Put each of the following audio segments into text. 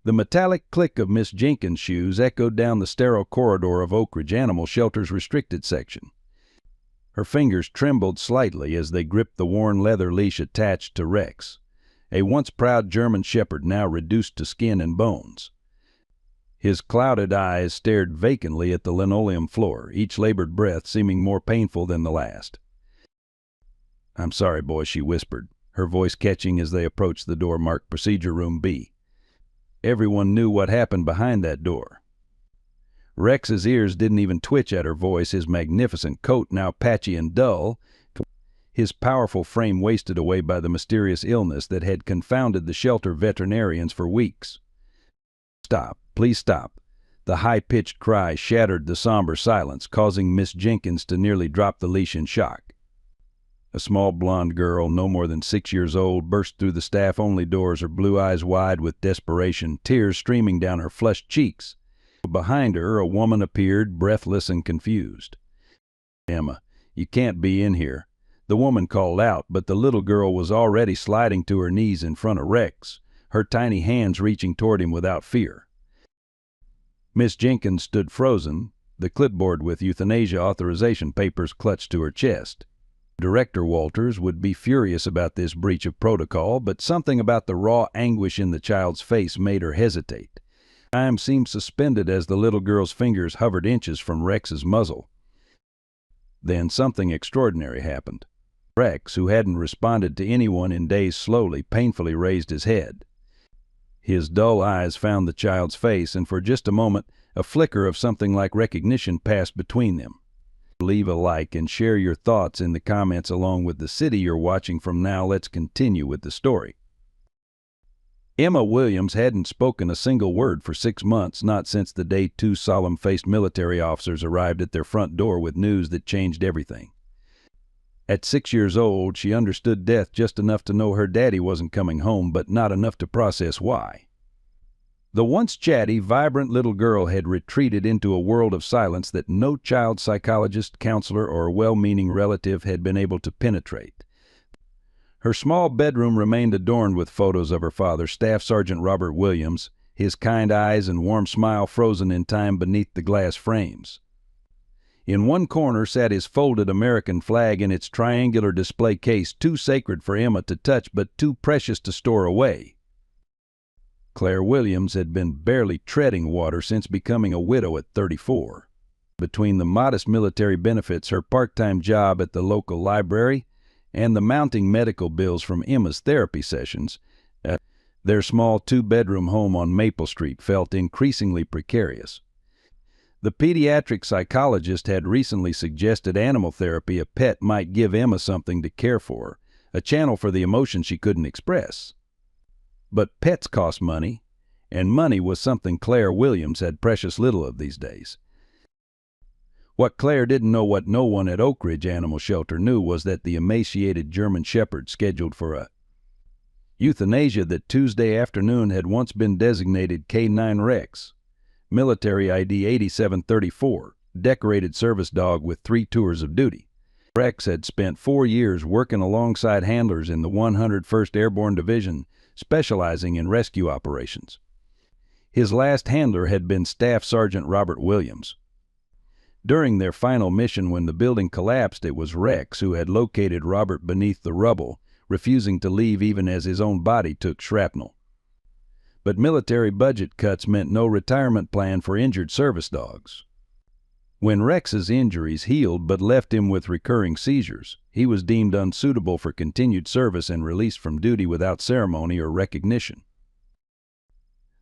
The metallic click of Miss Jenkins' shoes echoed down the sterile corridor of Oak Ridge Animal Shelter's restricted section. Her fingers trembled slightly as they gripped the worn leather leash attached to Rex, a once proud German shepherd now reduced to skin and bones. His clouded eyes stared vacantly at the linoleum floor, each labored breath seeming more painful than the last. "I'm sorry, boy," she whispered, her voice catching as they approached the door marked Procedure Room B. Everyone knew what happened behind that door. Rex's ears didn't even twitch at her voice, his magnificent coat now patchy and dull, his powerful frame wasted away by the mysterious illness that had confounded the shelter veterinarians for weeks. "Stop, please stop." The high-pitched cry shattered the somber silence, causing Miss Jenkins to nearly drop the leash in shock. A small blonde girl, no more than 6 years old, burst through the staff-only doors, her blue eyes wide with desperation, tears streaming down her flushed cheeks. Behind her, a woman appeared, breathless and confused. "Emma, you can't be in here," the woman called out, but the little girl was already sliding to her knees in front of Rex, her tiny hands reaching toward him without fear. Miss Jenkins stood frozen, the clipboard with euthanasia authorization papers clutched to her chest. Director Walters would be furious about this breach of protocol, but something about the raw anguish in the child's face made her hesitate. Time seemed suspended as the little girl's fingers hovered inches from Rex's muzzle. Then something extraordinary happened. Rex, who hadn't responded to anyone in days, slowly, painfully raised his head. His dull eyes found the child's face, and for just a moment, a flicker of something like recognition passed between them. Leave a like and share your thoughts in the comments along with the city you're watching from. Now let's continue with the story. Emma Williams hadn't spoken a single word for 6 months, not since the day 2 solemn-faced military officers arrived at their front door with news that changed everything. At 6 years old, she understood death just enough to know her daddy wasn't coming home, but not enough to process why. The once chatty, vibrant little girl had retreated into a world of silence that no child psychologist, counselor, or well-meaning relative had been able to penetrate. Her small bedroom remained adorned with photos of her father, Staff Sergeant Robert Williams, his kind eyes and warm smile frozen in time beneath the glass frames. In one corner sat his folded American flag in its triangular display case, too sacred for Emma to touch but too precious to store away. Claire Williams had been barely treading water since becoming a widow at 34. Between the modest military benefits, her part-time job at the local library, and the mounting medical bills from Emma's therapy sessions, their small 2-bedroom home on Maple Street felt increasingly precarious. The pediatric psychologist had recently suggested animal therapy. A pet might give Emma something to care for, a channel for the emotions she couldn't express. But pets cost money, and money was something Claire Williams had precious little of these days. What Claire didn't know, what no one at Oak Ridge Animal Shelter knew, was that the emaciated German shepherd scheduled for a euthanasia that Tuesday afternoon had once been designated K9 Rex, military ID 8734, decorated service dog with 3 tours of duty. Rex had spent 4 years working alongside handlers in the 101st Airborne Division, specializing in rescue operations. His last handler had been Staff Sergeant Robert Williams. During their final mission, when the building collapsed, it was Rex who had located Robert beneath the rubble, refusing to leave even as his own body took shrapnel. But military budget cuts meant no retirement plan for injured service dogs. When Rex's injuries healed but left him with recurring seizures, he was deemed unsuitable for continued service and released from duty without ceremony or recognition.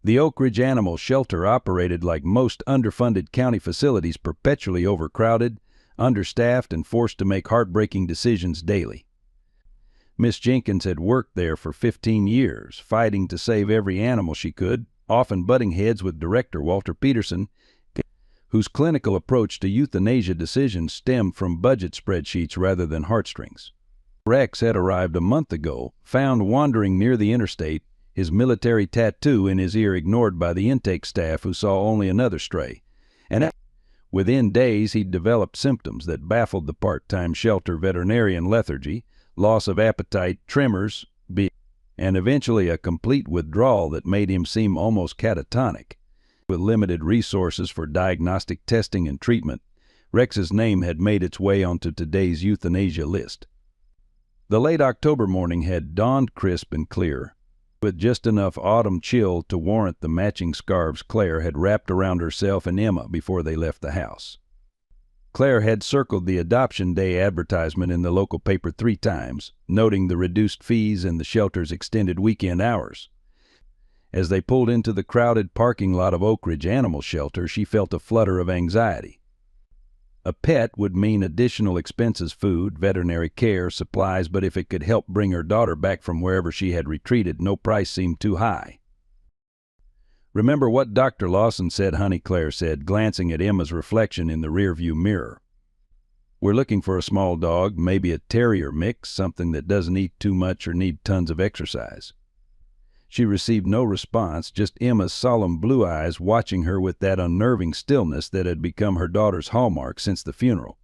The Oak Ridge Animal Shelter operated like most underfunded county facilities, perpetually overcrowded, understaffed, and forced to make heartbreaking decisions daily. Miss Jenkins had worked there for 15 years, fighting to save every animal she could, often butting heads with Director Walter Peterson, whose clinical approach to euthanasia decisions stemmed from budget spreadsheets rather than heartstrings. Rex had arrived a month ago, found wandering near the interstate, his military tattoo in his ear ignored by the intake staff, who saw only another stray. And within days he'd developed symptoms that baffled the part-time shelter veterinarian: lethargy, loss of appetite, tremors, and eventually a complete withdrawal that made him seem almost catatonic. With limited resources for diagnostic testing and treatment, Rex's name had made its way onto today's euthanasia list. The late October morning had dawned crisp and clear, with just enough autumn chill to warrant the matching scarves Claire had wrapped around herself and Emma before they left the house. Claire had circled the adoption day advertisement in the local paper 3 times, noting the reduced fees and the shelter's extended weekend hours. As they pulled into the crowded parking lot of Oak Ridge Animal Shelter, she felt a flutter of anxiety. A pet would mean additional expenses, food, veterinary care, supplies, but if it could help bring her daughter back from wherever she had retreated, no price seemed too high. "Remember what Dr. Lawson said, honey," Claire said, glancing at Emma's reflection in the rearview mirror. "We're looking for a small dog, maybe a terrier mix, something that doesn't eat too much or need tons of exercise." She received no response, just Emma's solemn blue eyes watching her with that unnerving stillness that had become her daughter's hallmark since the funeral.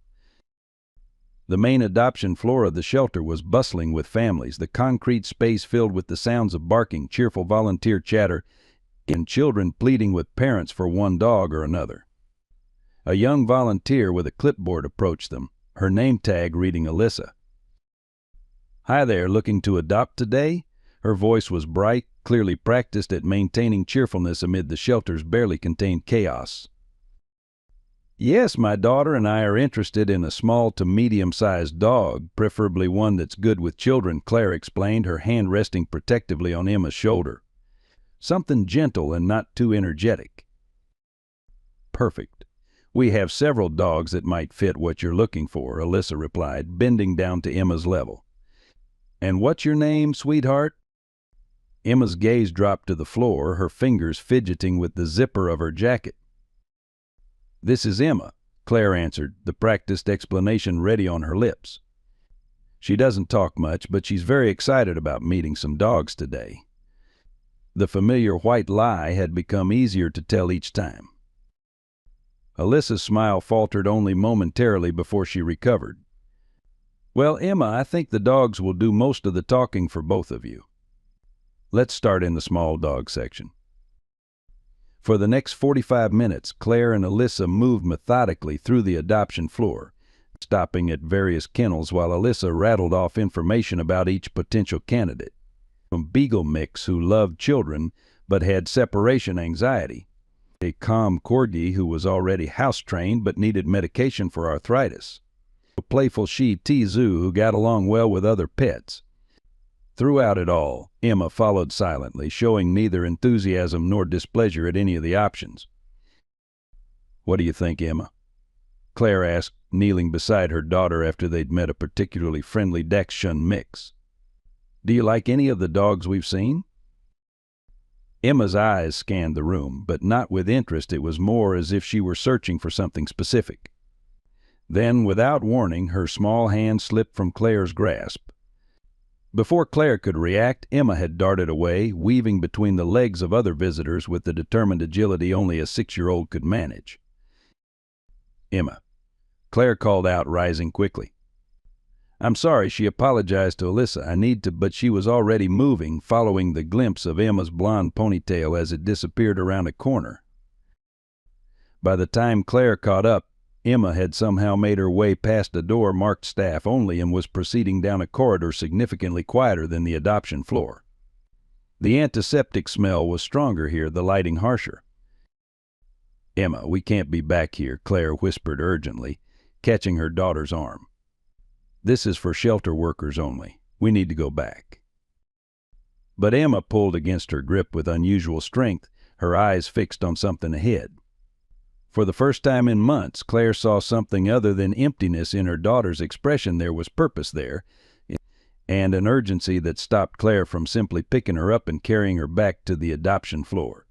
The main adoption floor of the shelter was bustling with families, the concrete space filled with the sounds of barking, cheerful volunteer chatter, and children pleading with parents for one dog or another. A young volunteer with a clipboard approached them, her name tag reading Alyssa. "Hi there, looking to adopt today?" Her voice was bright, clearly practiced at maintaining cheerfulness amid the shelter's barely contained chaos. "Yes, my daughter and I are interested in a small to medium-sized dog, preferably one that's good with children," Claire explained, her hand resting protectively on Emma's shoulder. "Something gentle and not too energetic." "Perfect. We have several dogs that might fit what you're looking for," Alyssa replied, bending down to Emma's level. "And what's your name, sweetheart?" Emma's gaze dropped to the floor, her fingers fidgeting with the zipper of her jacket. "This is Emma," Claire answered, the practiced explanation ready on her lips. "She doesn't talk much, but she's very excited about meeting some dogs today." The familiar white lie had become easier to tell each time. Alyssa's smile faltered only momentarily before she recovered. "Well, Emma, I think the dogs will do most of the talking for both of you. Let's start in the small dog section." For the next 45 minutes, Claire and Alyssa moved methodically through the adoption floor, stopping at various kennels while Alyssa rattled off information about each potential candidate. From Beagle Mix, who loved children but had separation anxiety, a calm Corgi who was already house-trained but needed medication for arthritis, a playful Shih Tzu who got along well with other pets. Throughout it all, Emma followed silently, showing neither enthusiasm nor displeasure at any of the options. "What do you think, Emma?" Claire asked, kneeling beside her daughter after they'd met a particularly friendly Dachshund mix. "Do you like any of the dogs we've seen?" Emma's eyes scanned the room, but not with interest. It was more as if she were searching for something specific. Then, without warning, her small hand slipped from Claire's grasp. Before Claire could react, Emma had darted away, weaving between the legs of other visitors with the determined agility only a 6-year-old could manage. "Emma," Claire called out, rising quickly. "I'm sorry," she apologized to Alyssa. "I need to," but she was already moving, following the glimpse of Emma's blonde ponytail as it disappeared around a corner. By the time Claire caught up, Emma had somehow made her way past a door marked staff only and was proceeding down a corridor significantly quieter than the adoption floor. The antiseptic smell was stronger here, the lighting harsher. "Emma, we can't be back here," Claire whispered urgently, catching her daughter's arm. "This is for shelter workers only. We need to go back." But Emma pulled against her grip with unusual strength, her eyes fixed on something ahead. For the first time in months, Claire saw something other than emptiness in her daughter's expression. There was purpose there, and an urgency that stopped Claire from simply picking her up and carrying her back to the adoption floor.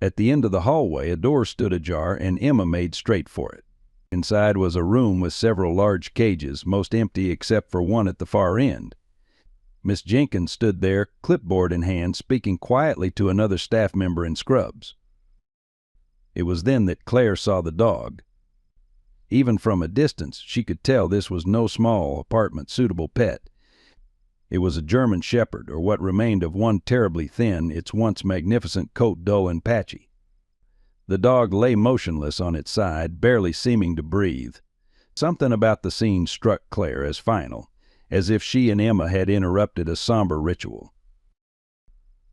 At the end of the hallway, a door stood ajar, and Emma made straight for it. Inside was a room with several large cages, most empty except for one at the far end. Miss Jenkins stood there, clipboard in hand, speaking quietly to another staff member in scrubs. It was then that Claire saw the dog. Even from a distance, she could tell this was no small apartment-suitable pet. It was a German Shepherd, or what remained of one terribly thin, its once magnificent coat dull and patchy. The dog lay motionless on its side, barely seeming to breathe. Something about the scene struck Claire as final, as if she and Emma had interrupted a somber ritual.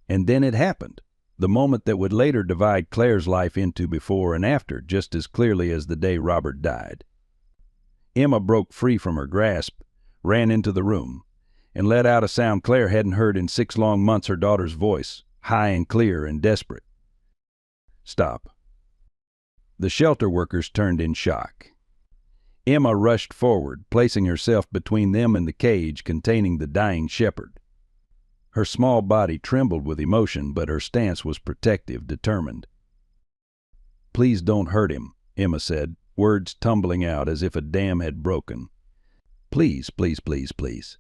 And then it happened, the moment that would later divide Claire's life into before and after, just as clearly as the day Robert died. Emma broke free from her grasp, ran into the room, and let out a sound Claire hadn't heard in 6 long months, her daughter's voice, high and clear and desperate. "Stop." The shelter workers turned in shock. Emma rushed forward, placing herself between them and the cage containing the dying shepherd. Her small body trembled with emotion, but her stance was protective, determined. "Please don't hurt him," Emma said, words tumbling out as if a dam had broken. "Please, please, please, please."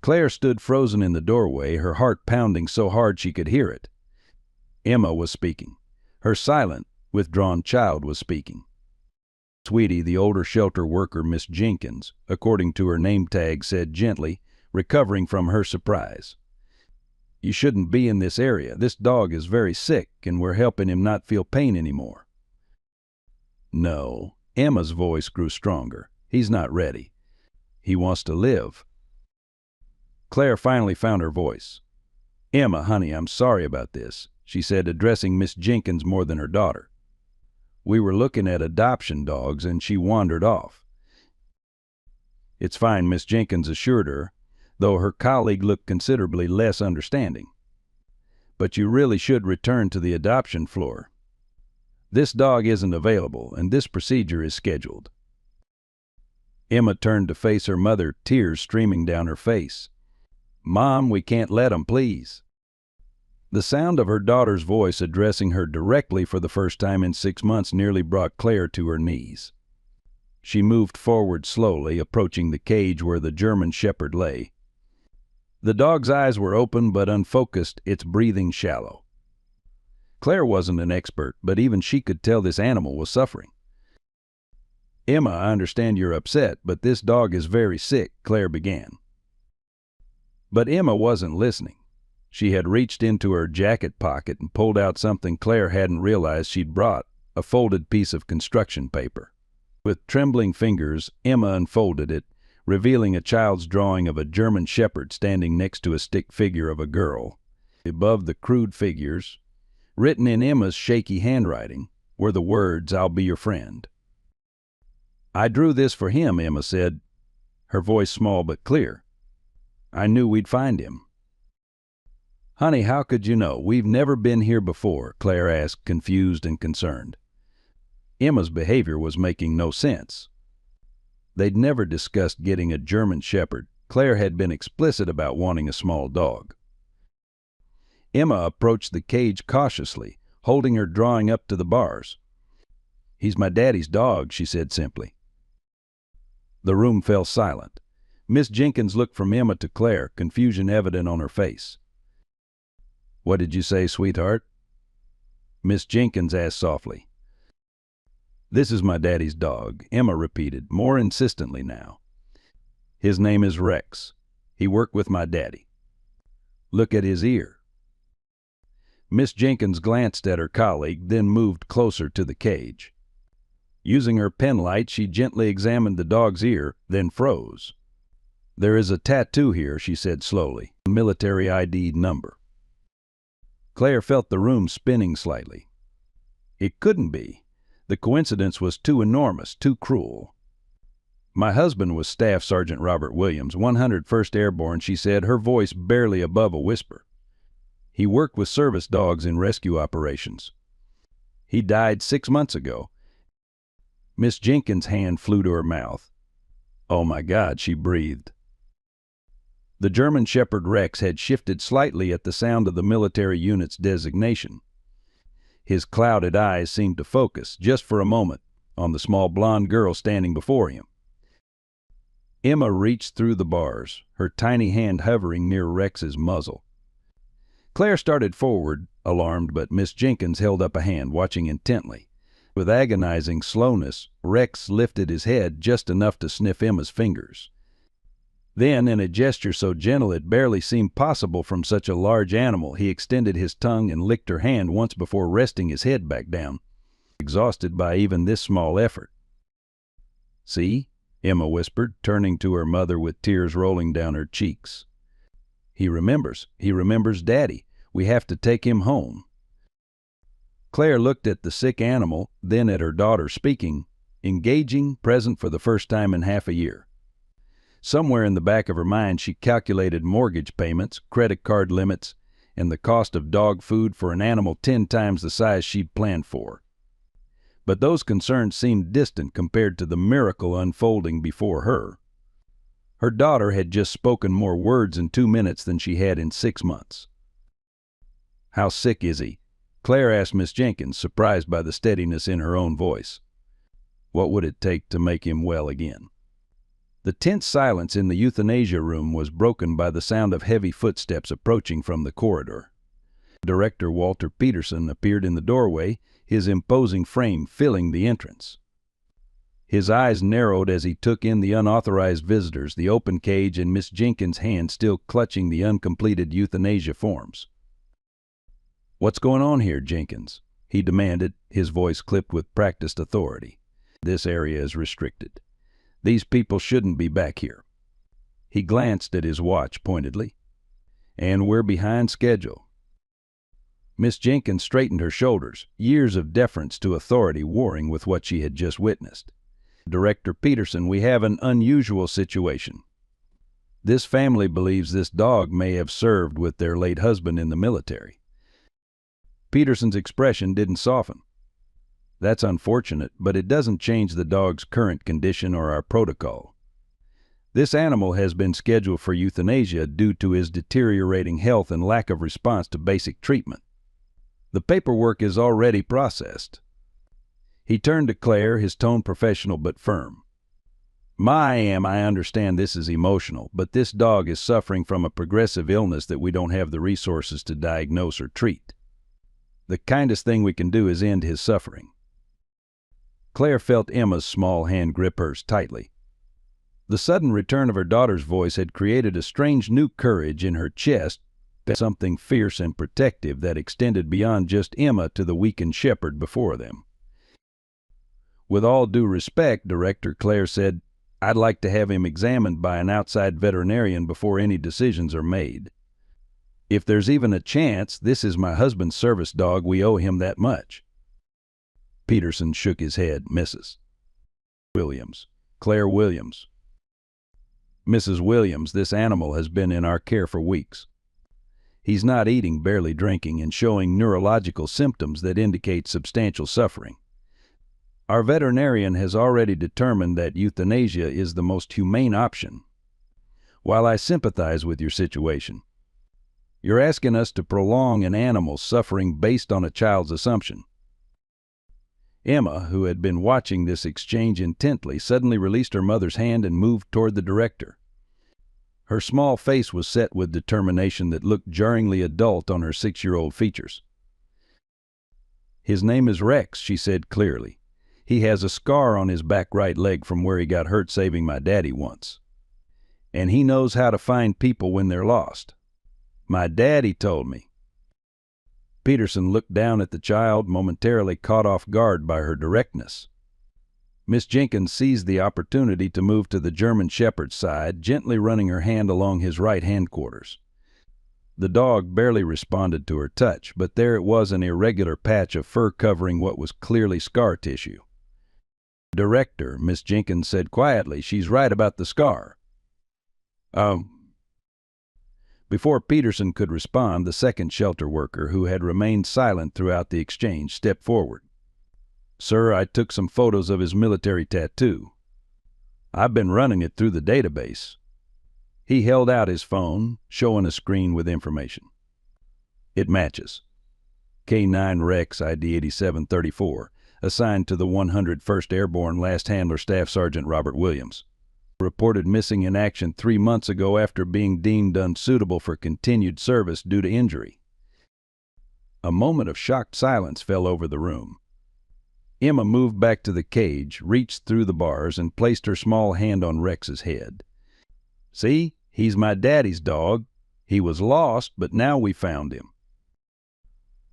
Claire stood frozen in the doorway, her heart pounding so hard she could hear it. Emma was speaking. Her silent, withdrawn child was speaking. Sweetie, the older shelter worker, Miss Jenkins, according to her name tag, said gently, recovering from her surprise. "You shouldn't be in this area. This dog is very sick, and we're helping him not feel pain anymore." "No." Emma's voice grew stronger. "He's not ready. He wants to live." Claire finally found her voice. "Emma, honey, I'm sorry about this," she said, addressing Miss Jenkins more than her daughter. "We were looking at adoption dogs, and she wandered off." "It's fine," Miss Jenkins assured her, though her colleague looked considerably less understanding. "But you really should return to the adoption floor. This dog isn't available, and this procedure is scheduled." Emma turned to face her mother, tears streaming down her face. "Mom, we can't let him, please." The sound of her daughter's voice addressing her directly for the first time in 6 months nearly brought Claire to her knees. She moved forward slowly, approaching the cage where the German Shepherd lay. The dog's eyes were open but unfocused, its breathing shallow. Claire wasn't an expert, but even she could tell this animal was suffering. "Emma, I understand you're upset, but this dog is very sick," Claire began. But Emma wasn't listening. She had reached into her jacket pocket and pulled out something Claire hadn't realized she'd brought, a folded piece of construction paper. With trembling fingers, Emma unfolded it, revealing a child's drawing of a German Shepherd standing next to a stick figure of a girl. Above the crude figures, written in Emma's shaky handwriting, were the words, "I'll be your friend." "I drew this for him," Emma said, her voice small but clear. "I knew we'd find him." "Honey, how could you know? We've never been here before," Claire asked, confused and concerned. Emma's behavior was making no sense. They'd never discussed getting a German Shepherd. Claire had been explicit about wanting a small dog. Emma approached the cage cautiously, holding her drawing up to the bars. "He's my daddy's dog," she said simply. The room fell silent. Miss Jenkins looked from Emma to Claire, confusion evident on her face. "What did you say, sweetheart?" Miss Jenkins asked softly. "This is my daddy's dog," Emma repeated, more insistently now. "His name is Rex. He worked with my daddy. Look at his ear." Miss Jenkins glanced at her colleague, then moved closer to the cage. Using her penlight, she gently examined the dog's ear, then froze. "There is a tattoo here," she said slowly, a military ID number. Claire felt the room spinning slightly. It couldn't be. The coincidence was too enormous, too cruel. "My husband was Staff Sergeant Robert Williams, 101st Airborne," she said, her voice barely above a whisper. "He worked with service dogs in rescue operations. He died 6 months ago." Miss Jenkins' hand flew to her mouth. "Oh my God," she breathed. The German Shepherd Rex had shifted slightly at the sound of the military unit's designation. His clouded eyes seemed to focus, just for a moment, on the small blonde girl standing before him. Emma reached through the bars, her tiny hand hovering near Rex's muzzle. Claire started forward, alarmed, but Miss Jenkins held up a hand, watching intently. With agonizing slowness, Rex lifted his head just enough to sniff Emma's fingers. Then, in a gesture so gentle it barely seemed possible from such a large animal, he extended his tongue and licked her hand once before resting his head back down, exhausted by even this small effort. "See?" Emma whispered, turning to her mother with tears rolling down her cheeks. He remembers Daddy. We have to take him home." Claire looked at the sick animal, then at her daughter, speaking, engaging, present for the first time in half a year. Somewhere in the back of her mind she calculated mortgage payments, credit card limits, and the cost of dog food for an animal 10 times the size she'd planned for. But those concerns seemed distant compared to the miracle unfolding before her. Her daughter had just spoken more words in 2 minutes than she had in 6 months. "How sick is he?" Claire asked Miss Jenkins, surprised by the steadiness in her own voice. "What would it take to make him well again?" The tense silence in the euthanasia room was broken by the sound of heavy footsteps approaching from the corridor. Director Walter Peterson appeared in the doorway, his imposing frame filling the entrance. His eyes narrowed as he took in the unauthorized visitors, the open cage, and Miss Jenkins' hand still clutching the uncompleted euthanasia forms. "What's going on here, Jenkins?" he demanded, his voice clipped with practiced authority. "This area is restricted. These people shouldn't be back here." He glanced at his watch pointedly. "And we're behind schedule." Miss Jenkins straightened her shoulders, years of deference to authority warring with what she had just witnessed. "Director Peterson, we have an unusual situation. This family believes this dog may have served with their late husband in the military." Peterson's expression didn't soften. "That's unfortunate, but it doesn't change the dog's current condition or our protocol. This animal has been scheduled for euthanasia due to his deteriorating health and lack of response to basic treatment. The paperwork is already processed." He turned to Claire, his tone professional but firm. I understand this is emotional, but this dog is suffering from a progressive illness that we don't have the resources to diagnose or treat. The kindest thing we can do is end his suffering." Claire felt Emma's small hand grip hers tightly. The sudden return of her daughter's voice had created a strange new courage in her chest, something fierce and protective that extended beyond just Emma to the weakened shepherd before them. "With all due respect, Director," Claire said, "I'd like to have him examined by an outside veterinarian before any decisions are made. If there's even a chance, this is my husband's service dog. We owe him that much." Peterson shook his head. "Mrs. Williams. Claire Williams." "Mrs. Williams, this animal has been in our care for weeks. He's not eating, barely drinking, and showing neurological symptoms that indicate substantial suffering. Our veterinarian has already determined that euthanasia is the most humane option. While I sympathize with your situation, you're asking us to prolong an animal's suffering based on a child's assumption." Emma, who had been watching this exchange intently, suddenly released her mother's hand and moved toward the director. Her small face was set with determination that looked jarringly adult on her 6-year-old features. "His name is Rex," she said clearly. "He has a scar on his back right leg from where he got hurt saving my daddy once. And he knows how to find people when they're lost. My daddy told me." Peterson looked down at the child, momentarily caught off guard by her directness. Miss Jenkins seized the opportunity to move to the German shepherd's side, gently running her hand along his right hindquarters. The dog barely responded to her touch, but there it was, an irregular patch of fur covering what was clearly scar tissue. "Director," Miss Jenkins said quietly, "she's right about the scar." Before Peterson could respond, the second shelter worker, who had remained silent throughout the exchange, stepped forward. "Sir, I took some photos of his military tattoo. I've been running it through the database." He held out his phone, showing a screen with information. "It matches. K9 Rex ID 8734, assigned to the 101st Airborne, last handler Staff Sergeant Robert Williams. Reported missing in action 3 months ago after being deemed unsuitable for continued service due to injury." A moment of shocked silence fell over the room. Emma moved back to the cage, reached through the bars, and placed her small hand on Rex's head. See, he's my daddy's dog. He was lost, but now we found him."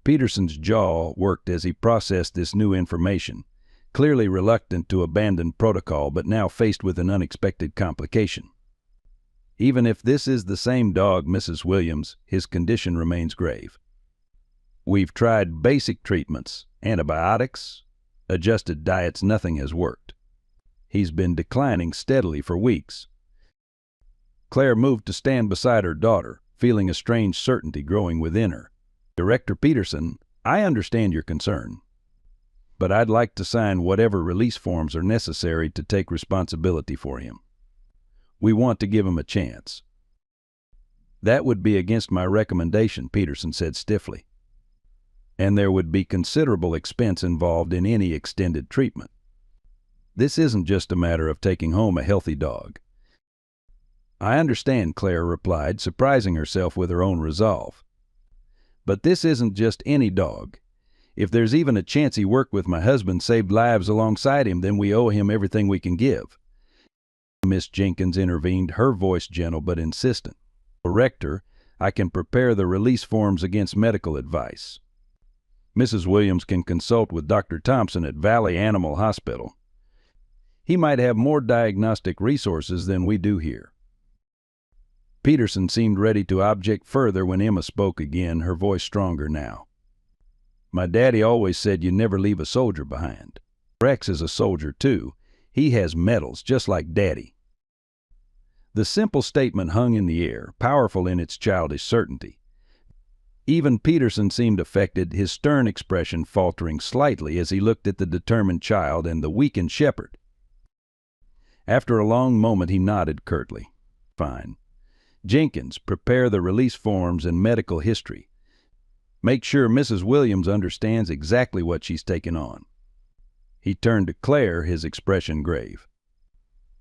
Peterson's jaw worked as he processed this new information, clearly reluctant to abandon protocol, but now faced with an unexpected complication. Even if this is the same dog, Mrs. Williams, his condition remains grave. We've tried basic treatments, antibiotics, adjusted diets, nothing has worked. He's been declining steadily for weeks. Claire moved to stand beside her daughter, feeling a strange certainty growing within her. "Director Peterson, I understand your concern, but I'd like to sign whatever release forms are necessary to take responsibility for him. We want to give him a chance." "That would be against my recommendation," Peterson said stiffly. "And there would be considerable expense involved in any extended treatment. This isn't just a matter of taking home a healthy dog." "I understand," Claire replied, surprising herself with her own resolve. "But this isn't just any dog. If there's even a chance he worked with my husband, saved lives alongside him, then we owe him everything we can give." Miss Jenkins intervened, her voice gentle but insistent. "Director, I can prepare the release forms against medical advice. Mrs. Williams can consult with Dr. Thompson at Valley Animal Hospital. He might have more diagnostic resources than we do here." Peterson seemed ready to object further when Emma spoke again, her voice stronger now. "My daddy always said you never leave a soldier behind. Rex is a soldier too. He has medals, just like Daddy." The simple statement hung in the air, powerful in its childish certainty. Even Peterson seemed affected, his stern expression faltering slightly as he looked at the determined child and the weakened shepherd. After a long moment he nodded curtly. "Fine. Jenkins, prepare the release forms and medical history. Make sure Mrs. Williams understands exactly what she's taken on." He turned to Claire, his expression grave.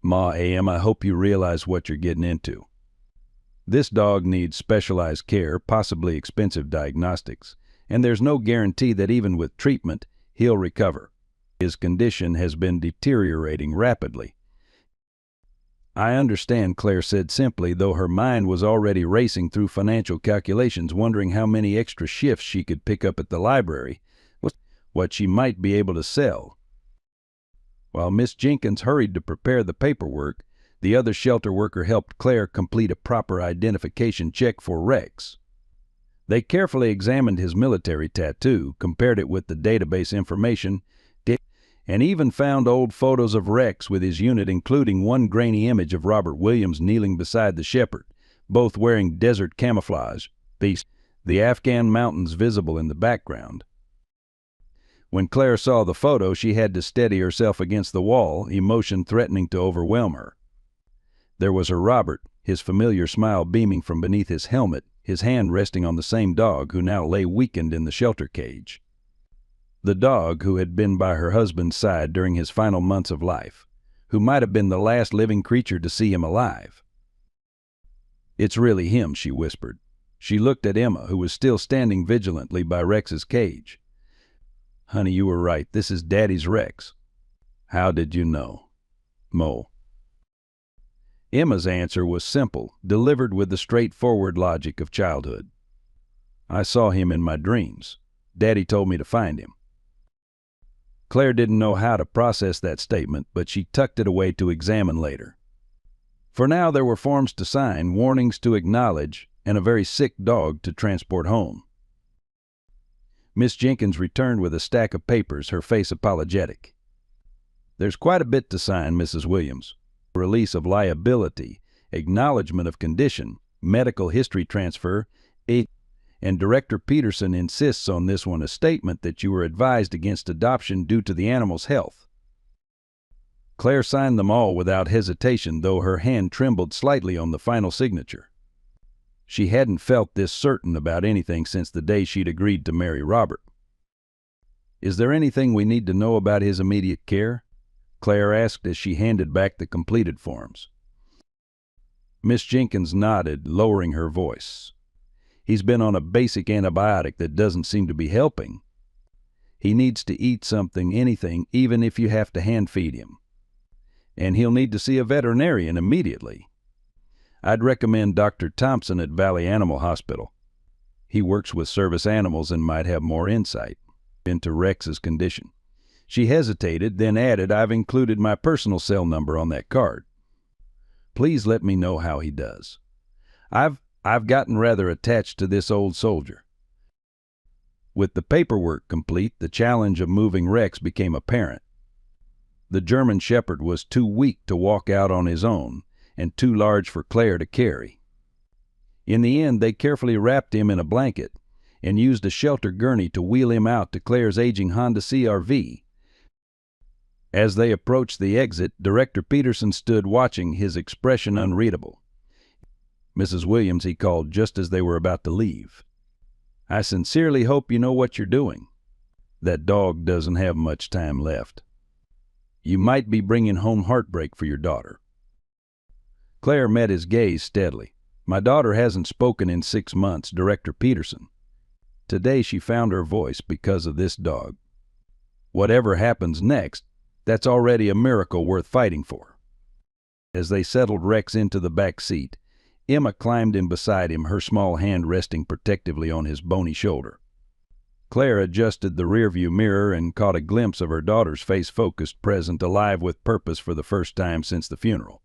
"Ma, I hope you realize what you're getting into. This dog needs specialized care, possibly expensive diagnostics, and there's no guarantee that even with treatment, he'll recover. His condition has been deteriorating rapidly." "I understand," Claire said simply, though her mind was already racing through financial calculations, wondering how many extra shifts she could pick up at the library, what she might be able to sell. While Miss Jenkins hurried to prepare the paperwork, the other shelter worker helped Claire complete a proper identification check for Rex. They carefully examined his military tattoo, compared it with the database information, and even found old photos of Rex with his unit, including one grainy image of Robert Williams kneeling beside the shepherd, both wearing desert camouflage, the Afghan mountains visible in the background. When Claire saw the photo, she had to steady herself against the wall, emotion threatening to overwhelm her. There was her Robert, his familiar smile beaming from beneath his helmet, his hand resting on the same dog who now lay weakened in the shelter cage. The dog who had been by her husband's side during his final months of life, who might have been the last living creature to see him alive. "It's really him," she whispered. She looked at Emma, who was still standing vigilantly by Rex's cage. "Honey, you were right. This is Daddy's Rex." "How did you know?" "Mo." Emma's answer was simple, delivered with the straightforward logic of childhood. "I saw him in my dreams. Daddy told me to find him." Claire didn't know how to process that statement, but she tucked it away to examine later. For now there were forms to sign, warnings to acknowledge, and a very sick dog to transport home. Miss Jenkins returned with a stack of papers, her face apologetic. "There's quite a bit to sign, Mrs. Williams. Release of liability, acknowledgement of condition, medical history transfer, and Director Peterson insists on this one, a statement that you were advised against adoption due to the animal's health." Claire signed them all without hesitation, though her hand trembled slightly on the final signature. She hadn't felt this certain about anything since the day she'd agreed to marry Robert. "Is there anything we need to know about his immediate care?" Claire asked as she handed back the completed forms. Miss Jenkins nodded, lowering her voice. "He's been on a basic antibiotic that doesn't seem to be helping. He needs to eat something, anything, even if you have to hand feed him. And he'll need to see a veterinarian immediately. I'd recommend Dr. Thompson at Valley Animal Hospital. He works with service animals and might have more insight into Rex's condition. She hesitated, then added, I've included my personal cell number on that card. Please let me know how he does. I've gotten rather attached to this old soldier. With the paperwork complete, the challenge of moving Rex became apparent. The German Shepherd was too weak to walk out on his own and too large for Claire to carry. In the end, they carefully wrapped him in a blanket and used a shelter gurney to wheel him out to Claire's aging Honda CR-V. As they approached the exit, Director Peterson stood watching, his expression unreadable. Mrs. Williams, he called just as they were about to leave. I sincerely hope you know what you're doing. That dog doesn't have much time left. You might be bringing home heartbreak for your daughter. Claire met his gaze steadily. My daughter hasn't spoken in 6 months, Director Peterson. Today she found her voice because of this dog. Whatever happens next, that's already a miracle worth fighting for. As they settled Rex into the back seat, Emma climbed in beside him, her small hand resting protectively on his bony shoulder. Claire adjusted the rearview mirror and caught a glimpse of her daughter's face, focused, present, alive with purpose for the first time since the funeral.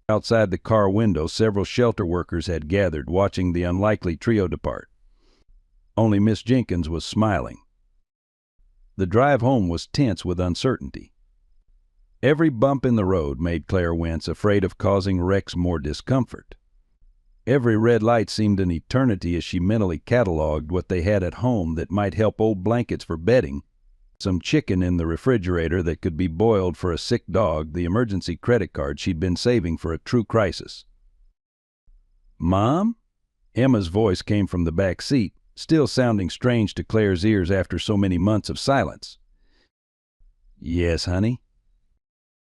Outside the car window, several shelter workers had gathered, watching the unlikely trio depart. Only Miss Jenkins was smiling. The drive home was tense with uncertainty. Every bump in the road made Claire wince, afraid of causing Rex more discomfort. Every red light seemed an eternity as she mentally cataloged what they had at home that might help: old blankets for bedding, some chicken in the refrigerator that could be boiled for a sick dog, the emergency credit card she'd been saving for a true crisis. Mom? Emma's voice came from the back seat, still sounding strange to Claire's ears after so many months of silence. Yes, honey.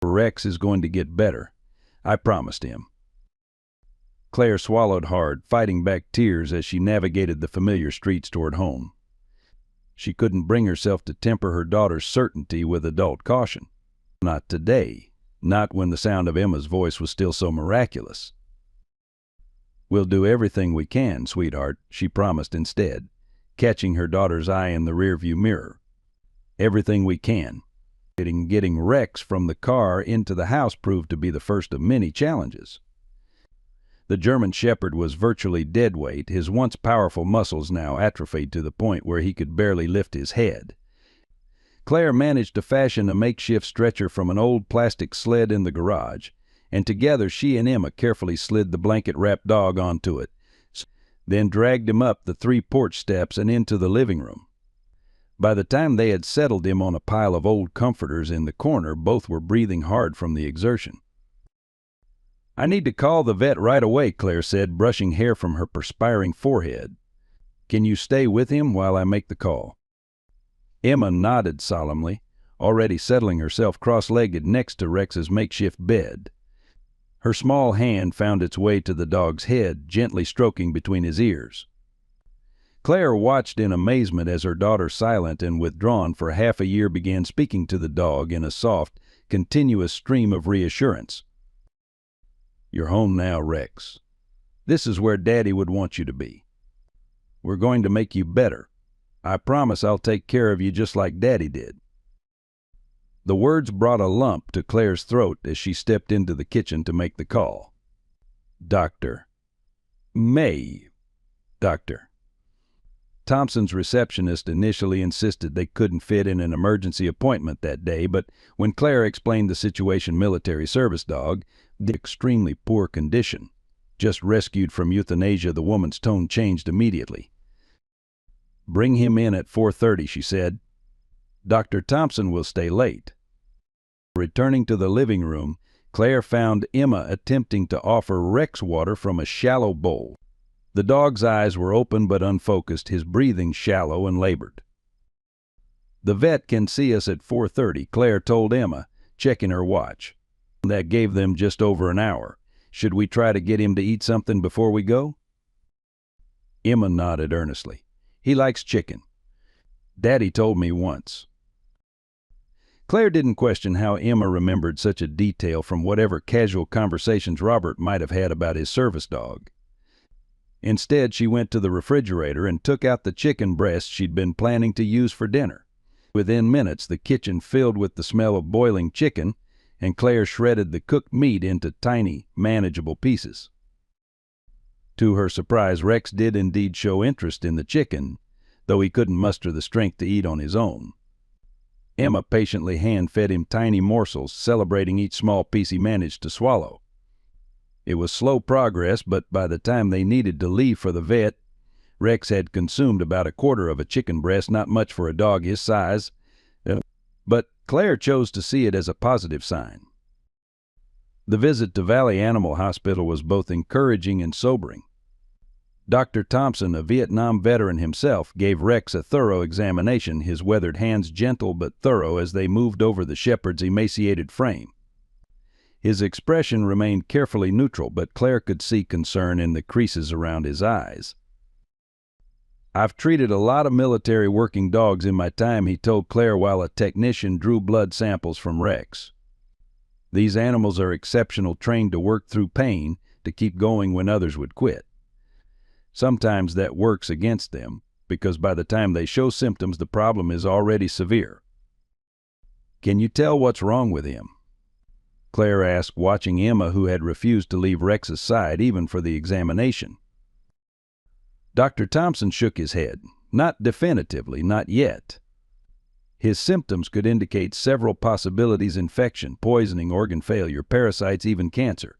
Rex is going to get better. I promised him. Claire swallowed hard, fighting back tears as she navigated the familiar streets toward home. She couldn't bring herself to temper her daughter's certainty with adult caution. Not today, not when the sound of Emma's voice was still so miraculous. We'll do everything we can, sweetheart, she promised instead, catching her daughter's eye in the rearview mirror. Everything we can. Getting Rex from the car into the house proved to be the first of many challenges. The German Shepherd was virtually dead weight, his once powerful muscles now atrophied to the point where he could barely lift his head. Claire managed to fashion a makeshift stretcher from an old plastic sled in the garage, and together she and Emma carefully slid the blanket-wrapped dog onto it, then dragged him up the 3 porch steps and into the living room. By the time they had settled him on a pile of old comforters in the corner, both were breathing hard from the exertion. I need to call the vet right away, Claire said, brushing hair from her perspiring forehead. Can you stay with him while I make the call? Emma nodded solemnly, already settling herself cross-legged next to Rex's makeshift bed. Her small hand found its way to the dog's head, gently stroking between his ears. Claire watched in amazement as her daughter, silent and withdrawn for half a year, began speaking to the dog in a soft, continuous stream of reassurance. You're home now, Rex. This is where Daddy would want you to be. We're going to make you better. I promise I'll take care of you just like Daddy did. The words brought a lump to Claire's throat as she stepped into the kitchen to make the call. Doctor. Thompson's receptionist initially insisted they couldn't fit in an emergency appointment that day, but when Claire explained the situation, military service dog, the extremely poor condition, just rescued from euthanasia, the woman's tone changed immediately. Bring him in at 4:30, she said. Dr. Thompson will stay late. Returning to the living room, Claire found Emma attempting to offer Rex water from a shallow bowl. The dog's eyes were open but unfocused, his breathing shallow and labored. The vet can see us at 4:30, Claire told Emma, checking her watch. That gave them just over an hour. Should we try to get him to eat something before we go? Emma nodded earnestly. He likes chicken. Daddy told me once. Claire didn't question how Emma remembered such a detail from whatever casual conversations Robert might have had about his service dog. Instead, she went to the refrigerator and took out the chicken breast she'd been planning to use for dinner. Within minutes, the kitchen filled with the smell of boiling chicken, and Claire shredded the cooked meat into tiny, manageable pieces. To her surprise, Rex did indeed show interest in the chicken, though he couldn't muster the strength to eat on his own. Emma patiently hand-fed him tiny morsels, celebrating each small piece he managed to swallow. It was slow progress, but by the time they needed to leave for the vet, Rex had consumed about a quarter of a chicken breast, not much for a dog his size, but Claire chose to see it as a positive sign. The visit to Valley Animal Hospital was both encouraging and sobering. Dr. Thompson, a Vietnam veteran himself, gave Rex a thorough examination, his weathered hands gentle but thorough as they moved over the shepherd's emaciated frame. His expression remained carefully neutral, but Claire could see concern in the creases around his eyes. "I've treated a lot of military working dogs in my time," he told Claire while a technician drew blood samples from Rex. "These animals are exceptional, trained to work through pain, to keep going when others would quit. Sometimes that works against them, because by the time they show symptoms, the problem is already severe." "Can you tell what's wrong with him?" Claire asked, watching Emma, who had refused to leave Rex's side even for the examination. Dr. Thompson shook his head. "Not definitively, not yet. His symptoms could indicate several possibilities: infection, poisoning, organ failure, parasites, even cancer.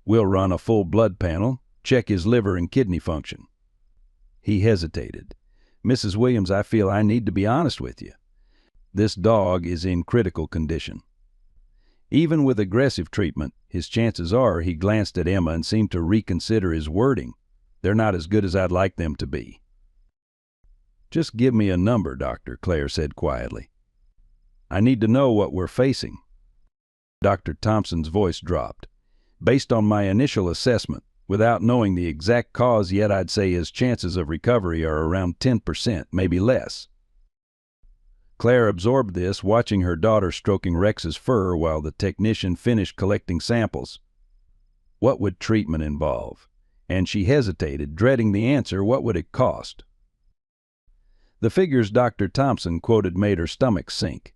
We'll run a full blood panel, check his liver and kidney function." He hesitated. "Mrs. Williams, I feel I need to be honest with you. This dog is in critical condition. Even with aggressive treatment, his chances are," he glanced at Emma and seemed to reconsider his wording, "they're not as good as I'd like them to be." "Just give me a number, Doctor," Claire said quietly. "I need to know what we're facing." Dr. Thompson's voice dropped. "Based on my initial assessment, without knowing the exact cause yet, I'd say his chances of recovery are around 10%, maybe less." Claire absorbed this, watching her daughter stroking Rex's fur while the technician finished collecting samples. What would treatment involve? And she hesitated, dreading the answer. What would it cost? The figures Dr. Thompson quoted made her stomach sink.